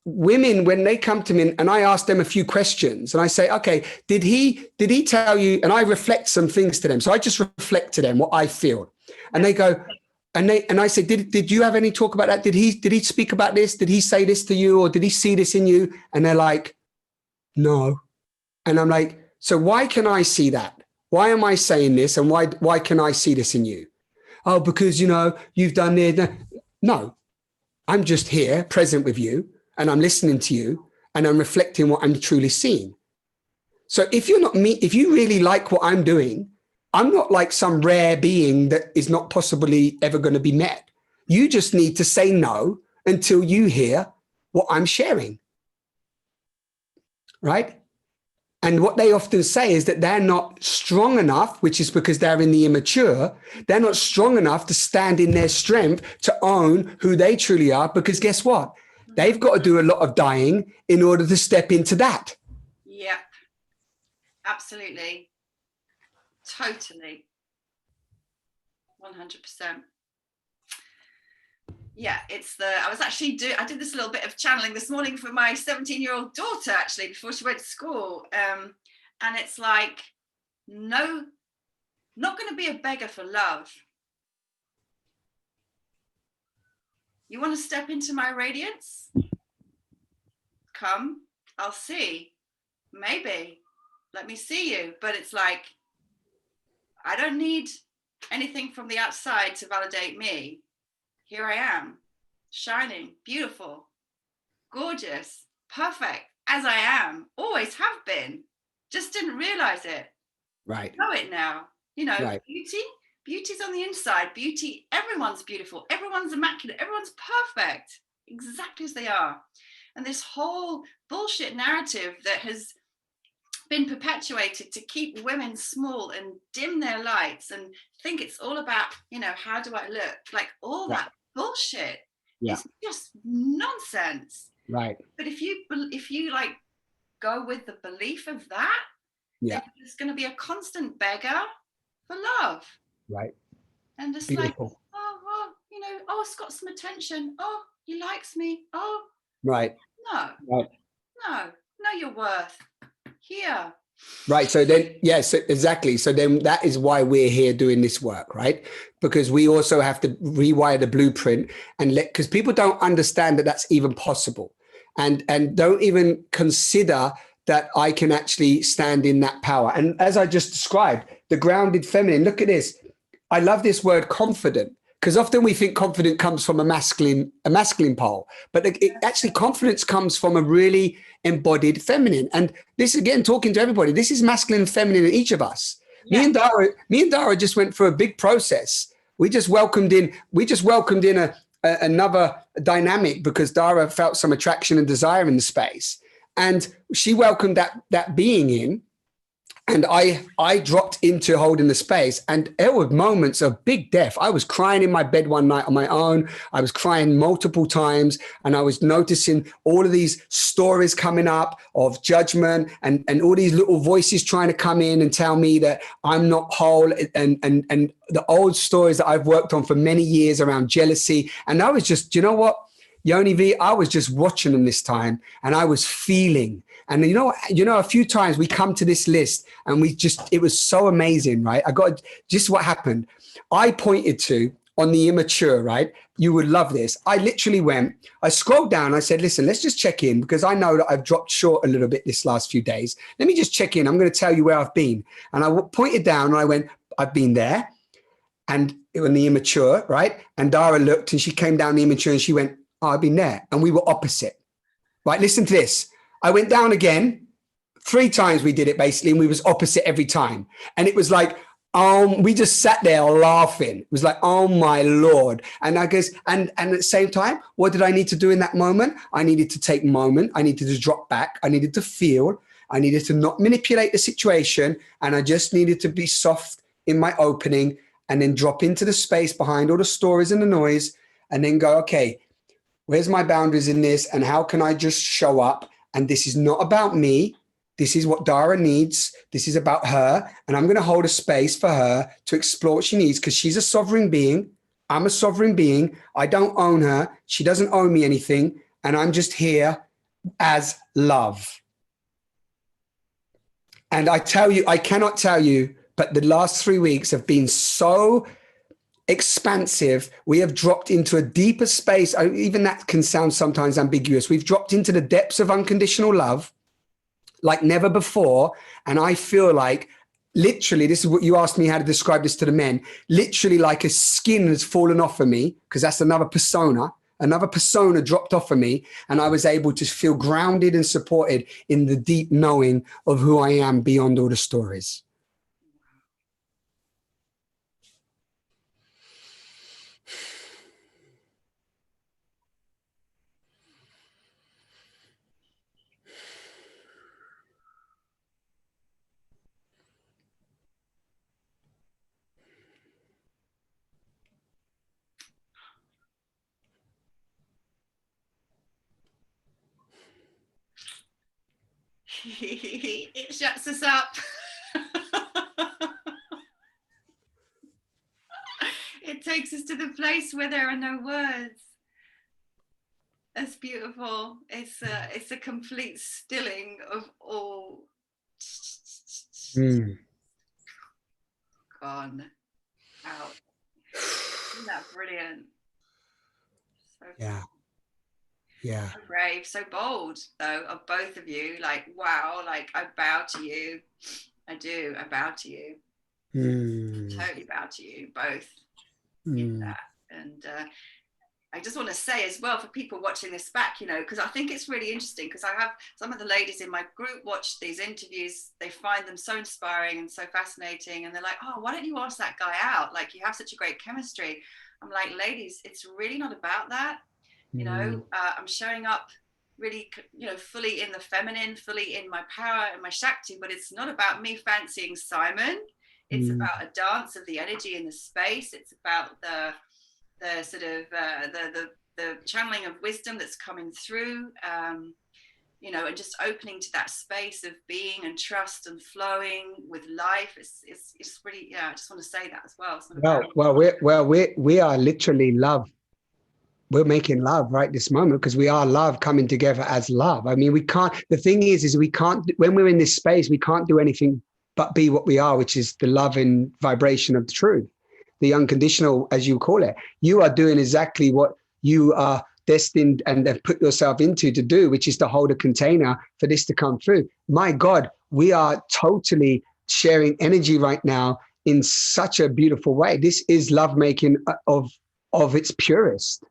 women, when they come to me and I ask them a few questions and I say, okay, did he tell you? And I reflect some things to them. So I just reflect to them what I feel. And they go, and I say, did you have any talk about that? Did he speak about this? Did he say this to you? Or did he see this in you? And they're like, no. And I'm like, so why can I see that? Why am I saying this? And why can I see this in you? Oh, because, you know, you've done this. No, I'm just here present with you, and I'm listening to you, and I'm reflecting what I'm truly seeing. So if you're not me, if you really like what I'm doing, I'm not like some rare being that is not possibly ever going to be met. You just need to say no until you hear what I'm sharing. Right? And what they often say is that they're not strong enough, which is because they're in the immature. They're not strong enough to stand in their strength to own who they truly are, because guess what? They've got to do a lot of dying in order to step into that. Yep. Absolutely. Totally. 100%. Yeah, I did this little bit of channeling this morning for my 17-year-old daughter, actually, before she went to school. And it's like, no, not going to be a beggar for love. You want to step into my radiance? Come, I'll see. Maybe. Let me see you. But it's like, I don't need anything from the outside to validate me. Here I am, shining, beautiful, gorgeous, perfect, as I am, always have been. Just didn't realize it. Right. Know it now. You know, right. Beauty's on the inside. Beauty, everyone's beautiful. Everyone's immaculate. Everyone's perfect, exactly as they are. And this whole bullshit narrative that has been perpetuated to keep women small and dim their lights and think it's all about, you know, how do I look? Like all that bullshit. It's just nonsense. Right. But if you like go with the belief of that, then it's going to be a constant beggar for love. Right. And just Beautiful. like, oh, you know, oh, it's got some attention. Oh, he likes me. Oh, right. No. Right. No, know your worth. Here. Right. So then, yes, exactly. So then that is why we're here doing this work, right? Because we also have to rewire the blueprint and because people don't understand that that's even possible, and don't even consider that I can actually stand in that power. And as I just described, the grounded feminine, look at this. I love this word confident, because often we think confident comes from a masculine pole, but actually confidence comes from a really embodied feminine. And this, again, talking to everybody, this is masculine and feminine in each of us. Yeah. Me and Dara just went through a big process. We just welcomed in another dynamic because Dara felt some attraction and desire in the space. And she welcomed that being in. And I dropped into holding the space, and there were moments of big death. I was crying in my bed one night on my own. I was crying multiple times, and I was noticing all of these stories coming up of judgment and all these little voices trying to come in and tell me that I'm not whole, and the old stories that I've worked on for many years around jealousy. And I was just, you know what, Yoni V, I was just watching them this time, and I was feeling. And you know, a few times we come to this list and it was so amazing, right? Just what happened. I pointed to on the immature, right? You would love this. I literally I scrolled down. I said, listen, let's just check in, because I know that I've dropped short a little bit this last few days. Let me just check in. I'm going to tell you where I've been. And I pointed down and I went, I've been there. And in the immature, right? And Dara looked and she came down the immature and she went, oh, I've been there. And we were opposite, right? Listen to this. I went down again, 3 times we did it basically, and we was opposite every time. And it was like, we just sat there laughing. It was like, oh my Lord. And I guess, and at the same time, what did I need to do in that moment? I needed to take a moment. I needed to drop back. I needed to feel. I needed to not manipulate the situation, and I just needed to be soft in my opening and then drop into the space behind all the stories and the noise and then go, okay, where's my boundaries in this and how can I just show up? And this is not about me. This is what Dara needs. This is about her. And I'm going to hold a space for her to explore what she needs because she's a sovereign being. I'm a sovereign being. I don't own her. She doesn't owe me anything. And I'm just here as love. And I tell you, I cannot tell you, but the last 3 weeks have been so expansive. We have dropped into a deeper space. Even that can sound sometimes ambiguous. We've dropped into the depths of unconditional love like never before. And I feel like literally, this is what you asked me how to describe this to the men, literally like a skin has fallen off of me, because that's another persona dropped off of me. And I was able to feel grounded and supported in the deep knowing of who I am beyond all the stories. It shuts us up. It takes us to the place where there are no words. That's beautiful. It's a complete stilling of all. Gone out. Isn't that brilliant? So Yeah. Yeah. So brave, so bold, though, of both of you. Like, wow, like I bow to you. I do. I bow to you. Totally bow to you both in that. And I just want to say as well for people watching this back, you know, because I think it's really interesting because I have some of the ladies in my group watch these interviews. They find them so inspiring and so fascinating. And they're like, oh, why don't you ask that guy out? Like, you have such a great chemistry. I'm like, ladies, it's really not about that. You know, I'm showing up really, you know, fully in the feminine, fully in my power and my Shakti, but it's not about me fancying Simon. It's about a dance of the energy in the space. It's about the sort of the channeling of wisdom that's coming through, you know, and just opening to that space of being and trust and flowing with life. It's really, yeah, I just want to say that as well. We are literally love. We're making love right this moment because we are love coming together as love. I mean, we can't, the thing is we can't, when we're in this space, we can't do anything but be what we are, which is the love and vibration of the truth, the unconditional, as you call it. You are doing exactly what you are destined and have put yourself into to do, which is to hold a container for this to come through. My God, we are totally sharing energy right now in such a beautiful way. This is lovemaking of its purest.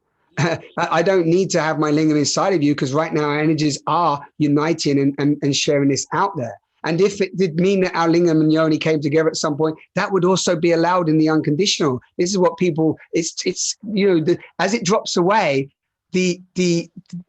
I don't need to have my lingam inside of you because right now our energies are uniting and sharing this out there. And if it did mean that our lingam and yoni came together at some point, that would also be allowed in the unconditional. This is what people, it's you know, as it drops away, the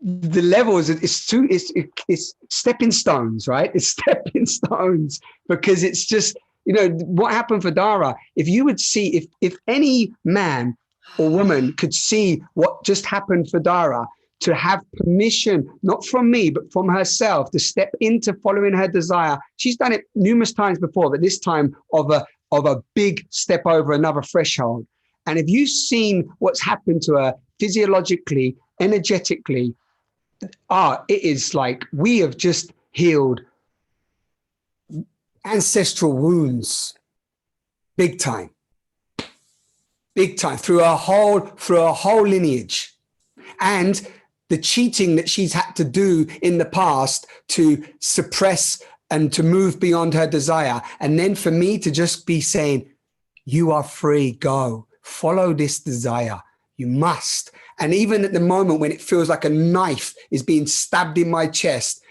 levels, it's stepping stones, right? It's stepping stones because it's just, you know, what happened for Dara, if you would see, if any man or woman could see what just happened for Dara, to have permission, not from me, but from herself, to step into following her desire. She's done it numerous times before, but this time of a big step over another threshold. And if you've seen what's happened to her physiologically, energetically, it is like we have just healed ancestral wounds, big time. Big time, through a whole lineage. And the cheating that she's had to do in the past to suppress and to move beyond her desire. And then for me to just be saying, you are free, go, follow this desire. You must. And even at the moment when it feels like a knife is being stabbed in my chest,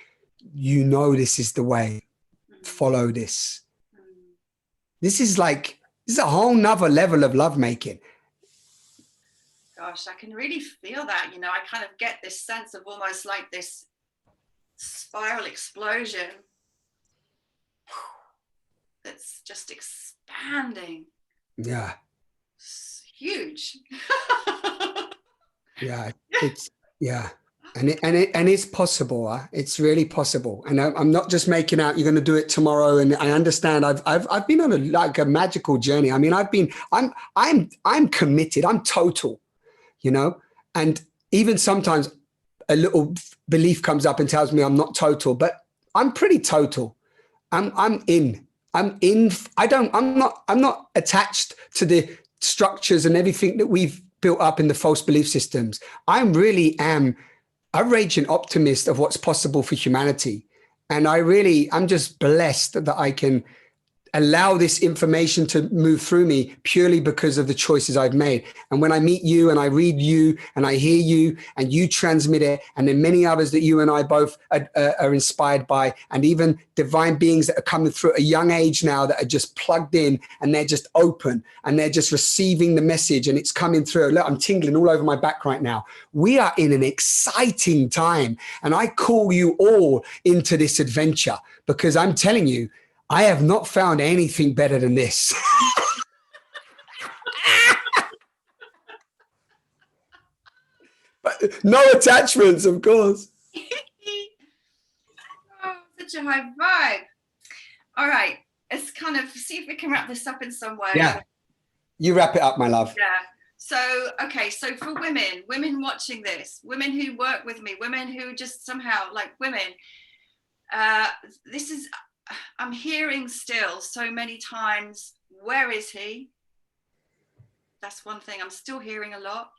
you know, this is the way. Follow this. This is a whole nother level of lovemaking. Gosh, I can really feel that, you know, I kind of get this sense of almost like this spiral explosion that's just expanding. Yeah. It's huge. Yeah. It's, yeah. And it's possible. It's really possible. And I'm not just making out you're going to do it tomorrow. And I understand. I've been on a magical journey. I mean, I'm committed. I'm total, you know. And even sometimes a little belief comes up and tells me I'm not total, but I'm pretty total. I'm in. I'm not attached to the structures and everything that we've built up in the false belief systems. I really am a raging optimist of what's possible for humanity. And I'm just blessed that I can allow this information to move through me purely because of the choices I've made. And when I meet you and I read you and I hear you and you transmit it, and then many others that you and I both are inspired by, and even divine beings that are coming through at a young age now that are just plugged in and they're just open and they're just receiving the message and it's coming through. Look, I'm tingling all over my back right now. We are in an exciting time, and I call you all into this adventure because I'm telling you, I have not found anything better than this. But no attachments, of course. Oh, such a high vibe. All right, let's kind of see if we can wrap this up in some way. Yeah, you wrap it up, my love. Yeah. So, okay, so for women watching this, women who work with me, women who just somehow like women, this is, I'm hearing still so many times, where is he? That's one thing I'm still hearing a lot.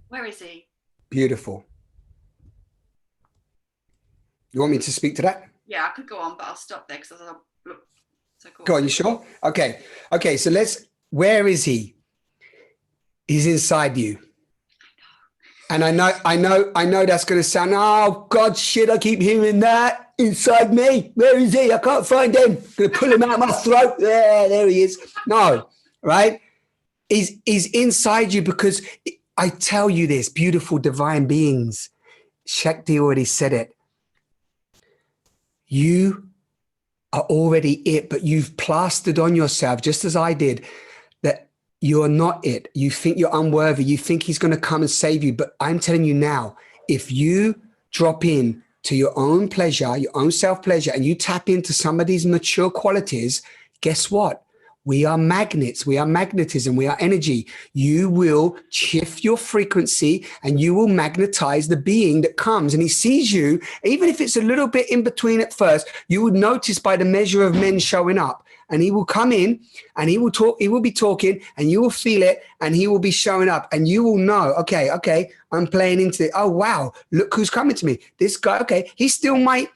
Where is he? Beautiful. You want me to speak to that? Yeah, I could go on, but I'll stop there because I'll look. So go on, you sure? Okay. Okay, so where is he? He's inside you. And I know that's going to sound, oh God, shit, I keep hearing that. Inside me, where is he? I can't find him. I'm going to pull him out of my throat. There he is. No, right? He's inside you because I tell you this, beautiful divine beings. Shakti already said it. You are already it, but you've plastered on yourself, just as I did, that you're not it. You think you're unworthy. You think he's going to come and save you. But I'm telling you now, if you drop in to your own pleasure, your own self-pleasure, and you tap into some of these mature qualities, guess what? We are magnets. We are magnetism. We are energy. You will shift your frequency and you will magnetize the being that comes, and he sees you, even if it's a little bit in between at first. You would notice by the measure of men showing up, and he will come in and he will talk. He will be talking and you will feel it, and he will be showing up, and you will know, okay, I'm playing into it. Oh, wow. Look who's coming to me. This guy. Okay. He still might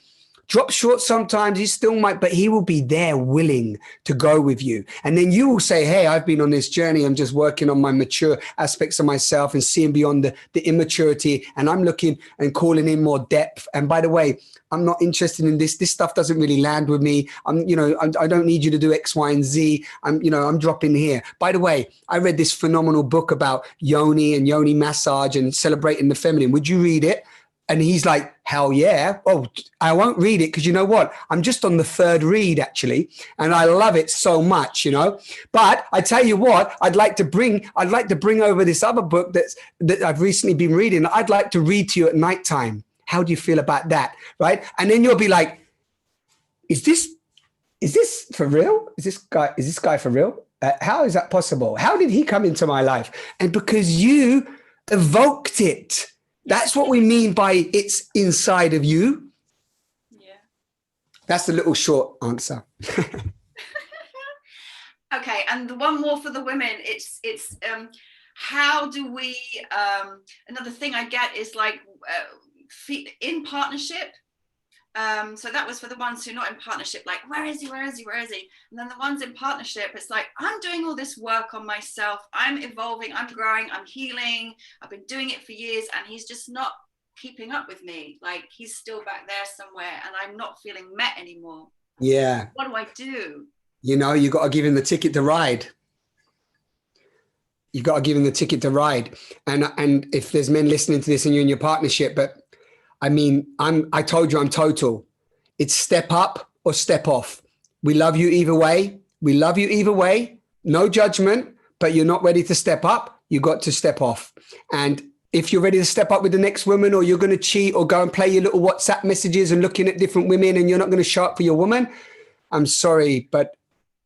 drop short sometimes, he still might, but he will be there willing to go with you. And then you will say, hey, I've been on this journey. I'm just working on my mature aspects of myself and seeing beyond the immaturity. And I'm looking and calling in more depth. And by the way, I'm not interested in this. This stuff doesn't really land with me. I don't need you to do X, Y, and Z. I'm dropping here. By the way, I read this phenomenal book about Yoni and Yoni massage and celebrating the feminine. Would you read it? And he's like, hell yeah. Oh, I won't read it because you know what? I'm just on the third read actually. And I love it so much, But I tell you what, I'd like to bring over this other book that I've recently been reading. I'd like to read to you at nighttime. How do you feel about that? Right. And then you'll be like, is this for real? Is this guy for real? How is that possible? How did he come into my life? And because you evoked it. That's what we mean by it's inside of you. Yeah. That's the little short answer. Okay, and the one more for the women. It's how do we? Another thing I get is like in partnership. So that was for the ones who are not in partnership, like, where is he? Where is he? Where is he? And then the ones in partnership, it's like, I'm doing all this work on myself. I'm evolving, I'm growing, I'm healing. I've been doing it for years and he's just not keeping up with me. Like he's still back there somewhere and I'm not feeling met anymore. Yeah. What do I do? You got to give him the ticket to ride. You got to give him the ticket to ride. And if there's men listening to this and you're in your partnership, but I mean, I told you I'm total. It's step up or step off. We love you either way. We love you either way. No judgment, but you're not ready to step up. You got to step off. And if you're ready to step up with the next woman, or you're going to cheat or go and play your little WhatsApp messages and looking at different women and you're not going to show up for your woman, I'm sorry, but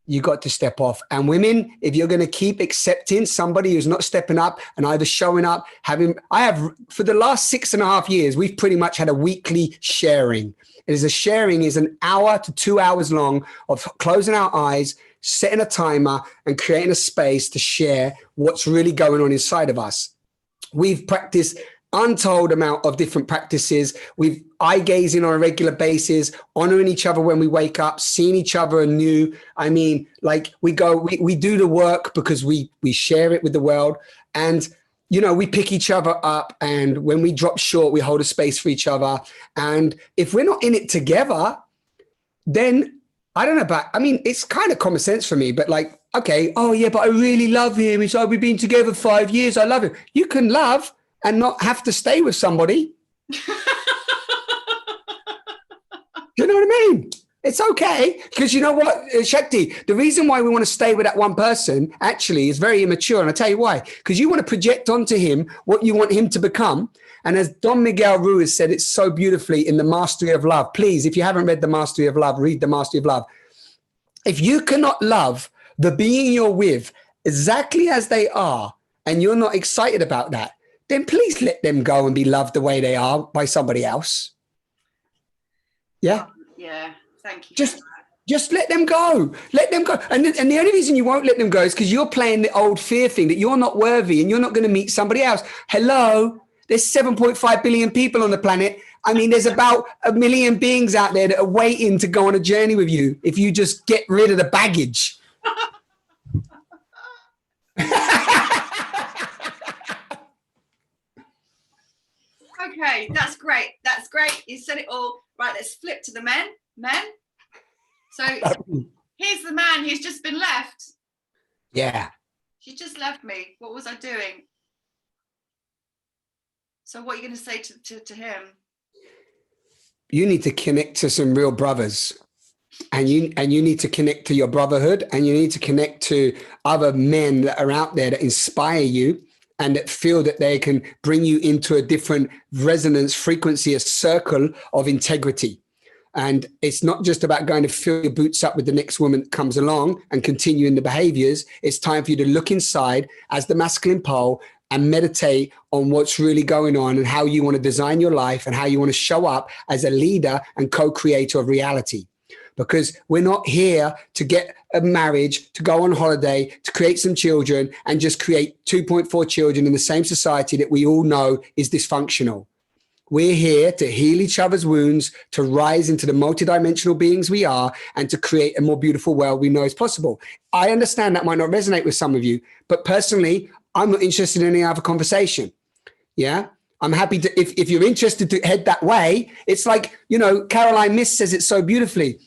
you got to step off. And women, if you're going to keep accepting somebody who's not stepping up and either showing up, for the last 6.5 years, we've pretty much had a weekly sharing. A sharing is an hour to 2 hours long of closing our eyes, setting a timer and creating a space to share what's really going on inside of us. We've practiced untold amount of different practices. We've eye gazing on a regular basis, honoring each other when we wake up, seeing each other anew. I mean, like we do the work because we share it with the world, and you know, we pick each other up, and when we drop short, we hold a space for each other. And if we're not in it together, then I don't know it's kind of common sense for me, but like, okay, oh yeah, but I really love him. It's like we've been together 5 years. I love him. You can love and not have to stay with somebody. You know what I mean? It's okay. Because you know what, Shakti, the reason why we want to stay with that one person actually is very immature. And I'll tell you why. Because you want to project onto him what you want him to become. And as Don Miguel Ruiz said it so beautifully in The Mastery of Love, please, if you haven't read The Mastery of Love, read The Mastery of Love. If you cannot love the being you're with exactly as they are, and you're not excited about that, then please let them go and be loved the way they are by somebody else. Yeah? Yeah, thank you. Just let them go. Let them go. And the only reason you won't let them go is because you're playing the old fear thing that you're not worthy and you're not going to meet somebody else. Hello? There's 7.5 billion people on the planet. I mean, there's about 1 million beings out there that are waiting to go on a journey with you if you just get rid of the baggage. Okay, that's great. That's great. You said it all. Right, let's flip to the men. So here's the man who's just been left. Yeah. She just left me. What was I doing? So what are you going to say to him? You need to connect to some real brothers, and you need to connect to your brotherhood, and you need to connect to other men that are out there that inspire you and that feel that they can bring you into a different resonance frequency, a circle of integrity. And it's not just about going to fill your boots up with the next woman that comes along and continuing the behaviors. It's time for you to look inside as the masculine pole and meditate on what's really going on and how you want to design your life and how you want to show up as a leader and co-creator of reality. Because we're not here to get a marriage, to go on holiday, to create some children and just create 2.4 children in the same society that we all know is dysfunctional. We're here to heal each other's wounds, to rise into the multidimensional beings we are, and to create a more beautiful world we know is possible. I understand that might not resonate with some of you, but personally, I'm not interested in any other conversation. Yeah. I'm happy to, if you're interested to head that way, it's like, you know, Caroline Myss says it so beautifully.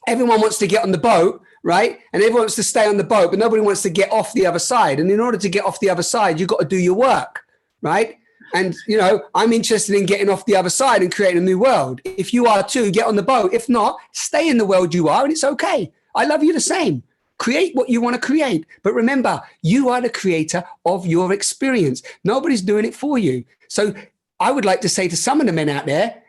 Everyone wants to get on the boat, right? And everyone wants to stay on the boat, but nobody wants to get off the other side. And in order to get off the other side, you've got to do your work, right? And, you know, I'm interested in getting off the other side and creating a new world. If you are too, get on the boat. If not, stay in the world you are and it's okay. I love you the same. Create what you want to create. But remember, you are the creator of your experience. Nobody's doing it for you. So I would like to say to some of the men out there,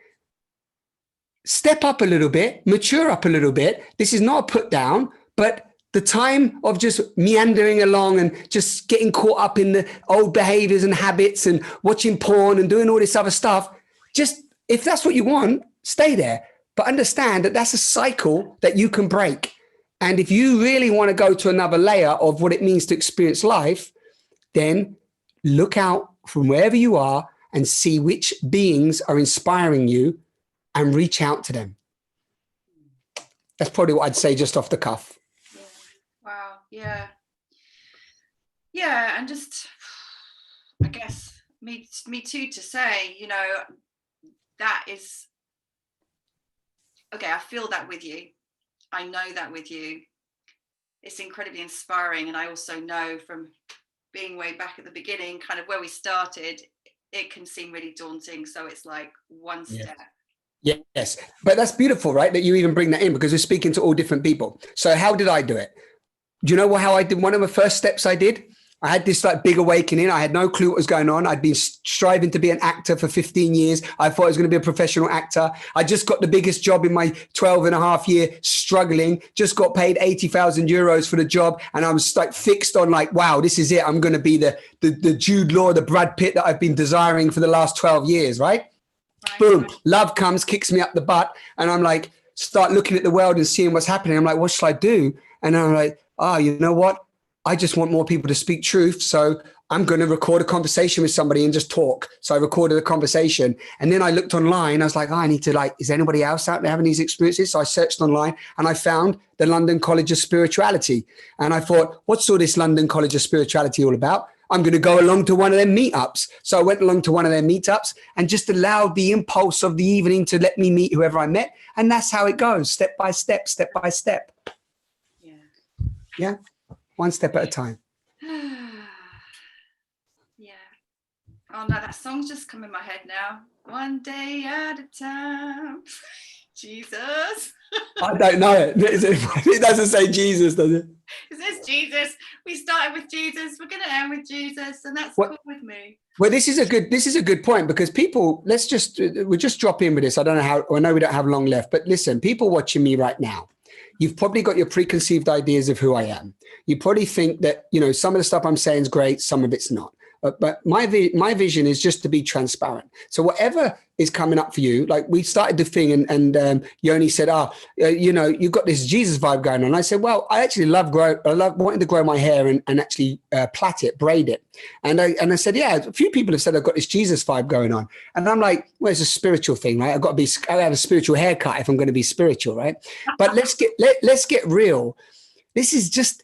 step up a little bit, mature up a little bit. This is not a put down, but the time of just meandering along and just getting caught up in the old behaviors and habits and watching porn and doing all this other stuff, just if that's what you want, stay there. But understand that that's a cycle that you can break. And if you really want to go to another layer of what it means to experience life, then look out from wherever you are and see which beings are inspiring you and reach out to them. That's probably what I'd say just off the cuff. Yeah. Wow. Yeah. Yeah. And just, I guess me too, to say, you know, that is, okay, I feel that with you. I know that with you. It's incredibly inspiring. And I also know from being way back at the beginning, kind of where we started, it can seem really daunting. So it's like one step. Yes, but that's beautiful, right? That you even bring that in, because we're speaking to all different people. So how did I do it? Do you know how I did? One of the first steps I did, I had this like big awakening. I had no clue what was going on. I'd been striving to be an actor for 15 years. I thought I was going to be a professional actor. I just got the biggest job in my 12 and a half year struggling, just got paid 80,000 euros for the job. And I was like fixed on like, wow, this is it. I'm going to be the Jude Law, the Brad Pitt that I've been desiring for the last 12 years, right? Boom, love comes, kicks me up the butt. And I'm like, start looking at the world and seeing what's happening. I'm like, what should I do? And I'm like, you know what? I just want more people to speak truth. So I'm going to record a conversation with somebody and just talk. So I recorded a conversation, and then I looked online. I was like, I need to like, is anybody else out there having these experiences? So I searched online and I found the London College of Spirituality. And I thought, what's all this London College of Spirituality all about? I'm going to go along to one of their meetups. So I went along to one of their meetups and just allowed the impulse of the evening to let me meet whoever I met. And that's how it goes, step by step, step by step. Yeah. One step at a time. Yeah. Oh no, that song's just come in my head now. One day at a time. Jesus. I don't know it. It doesn't say Jesus, does it? It says Jesus. We started with Jesus. We're going to end with Jesus, and that's cool with me. Well, this is a good point, because people, we'll just drop in with this. I know we don't have long left, but listen, people watching me right now, you've probably got your preconceived ideas of who I am. You probably think that, some of the stuff I'm saying is great, some of it's not. But my vision is just to be transparent. So whatever is coming up for you, like we started the thing and Yoni said, you've got this Jesus vibe going on. I said, well, I actually love wanting to grow my hair and actually plait it, braid it. And I said, yeah, a few people have said I've got this Jesus vibe going on. And I'm like, well, it's a spiritual thing, right? I have a spiritual haircut if I'm going to be spiritual, right? But let's get real. This is just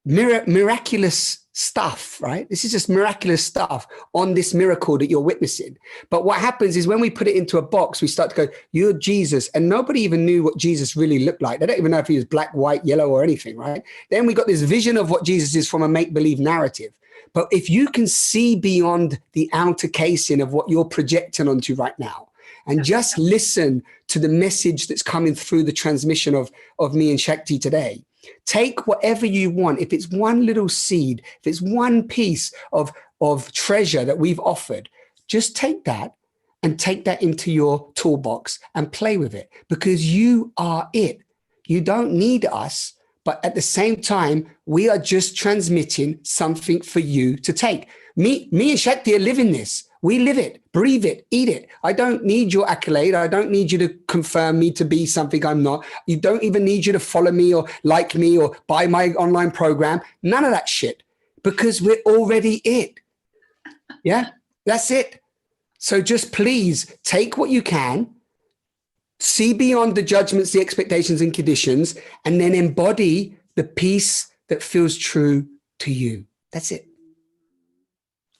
miraculous stuff, right? This is just miraculous stuff on this miracle that you're witnessing. But what happens is when we put it into a box, we start to go, you're Jesus. And nobody even knew what Jesus really looked like. They don't even know if he was black, white, yellow, or anything, right? Then we got this vision of what Jesus is from a make-believe narrative. But if you can see beyond the outer casing of what you're projecting onto right now, and just listen to the message that's coming through the transmission of me and Shakti today, take whatever you want. If it's one little seed, if it's one piece of treasure that we've offered, just take that and take that into your toolbox and play with it, because you are it. You don't need us, but at the same time, we are just transmitting something for you to take. Me and Shakti are living this. We live it, breathe it, eat it. I don't need your accolade. I don't need you to confirm me to be something I'm not. You don't even need you to follow me or like me or buy my online program. None of that shit, because we're already it. Yeah, that's it. So just please take what you can, see beyond the judgments, the expectations and conditions, and then embody the peace that feels true to you. That's it.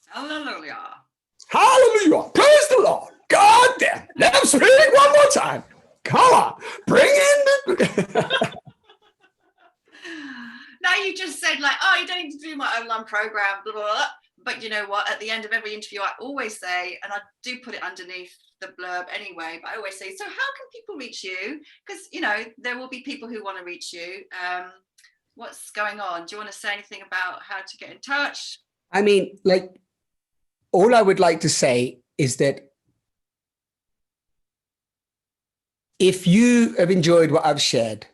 Hallelujah. Hallelujah. Praise the Lord. God damn. Let us read it one more time. Come on. Bring in the... Now you just said like, you don't need to do my online program, blah, blah, blah. But you know what? At the end of every interview, I always say, and I do put it underneath the blurb anyway, but I always say, so how can people reach you? Because, there will be people who want to reach you. What's going on? Do you want to say anything about how to get in touch? I mean, all I would like to say is that if you have enjoyed what I've shared,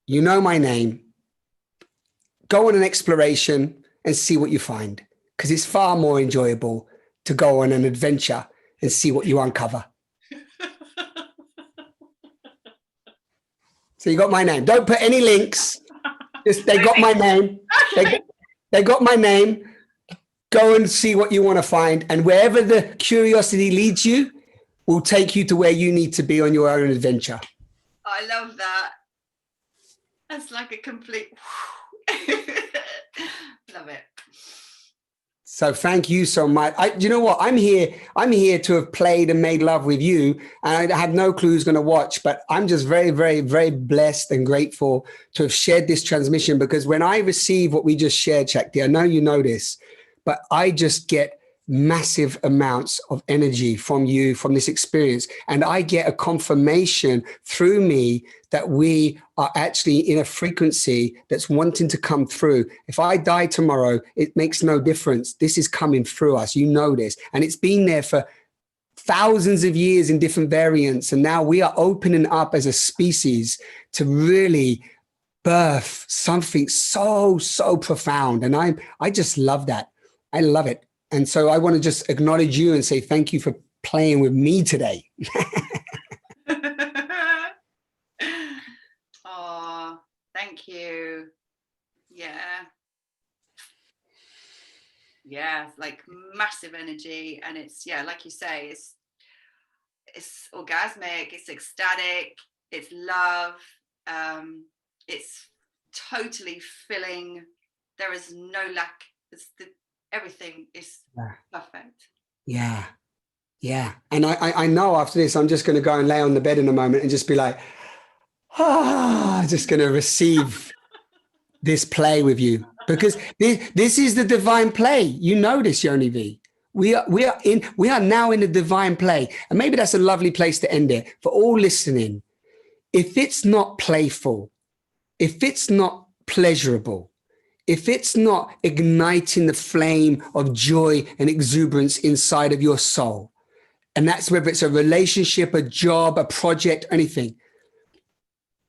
you know my name, go on an exploration and see what you find, because it's far more enjoyable to go on an adventure and see what you uncover. So you got my name. Don't put any links. They got my name. They got my name. Go and see what you want to find. And wherever the curiosity leads you will take you to where you need to be on your own adventure. I love that. That's like a complete... Love it. So thank you so much. You know what? I'm here to have played and made love with you. And I have no clue who's going to watch, but I'm just very, very, very blessed and grateful to have shared this transmission, because when I receive what we just shared, Shakti, I know you know this, but I just get massive amounts of energy from you, from this experience. And I get a confirmation through me that we are actually in a frequency that's wanting to come through. If I die tomorrow, it makes no difference. This is coming through us. You know this. And it's been there for thousands of years in different variants. And now we are opening up as a species to really birth something so profound. And I just love that. I love it. And so I want to just acknowledge you and say thank you for playing with me today. Oh, thank you. Yeah, like massive energy. And it's, yeah, like you say, it's orgasmic, it's ecstatic, it's love, it's totally filling. There is no lack. Everything is perfect. Yeah. And I know after this, I'm just going to go and lay on the bed in a moment and just be like, just going to receive this play with you, because this is the divine play. You know this, Yoni V. We are now in the divine play. And maybe that's a lovely place to end it for all listening. If it's not playful, if it's not pleasurable, if it's not igniting the flame of joy and exuberance inside of your soul, and that's whether it's a relationship, a job, a project, anything,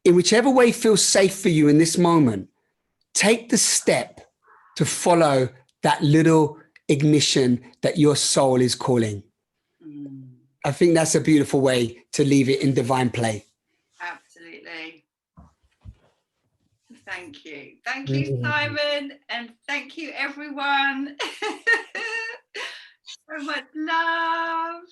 in whichever way feels safe for you in this moment, take the step to follow that little ignition that your soul is calling. I think that's a beautiful way to leave it in divine play. Absolutely. Thank you. Thank you, Simon. And thank you, everyone. So much love.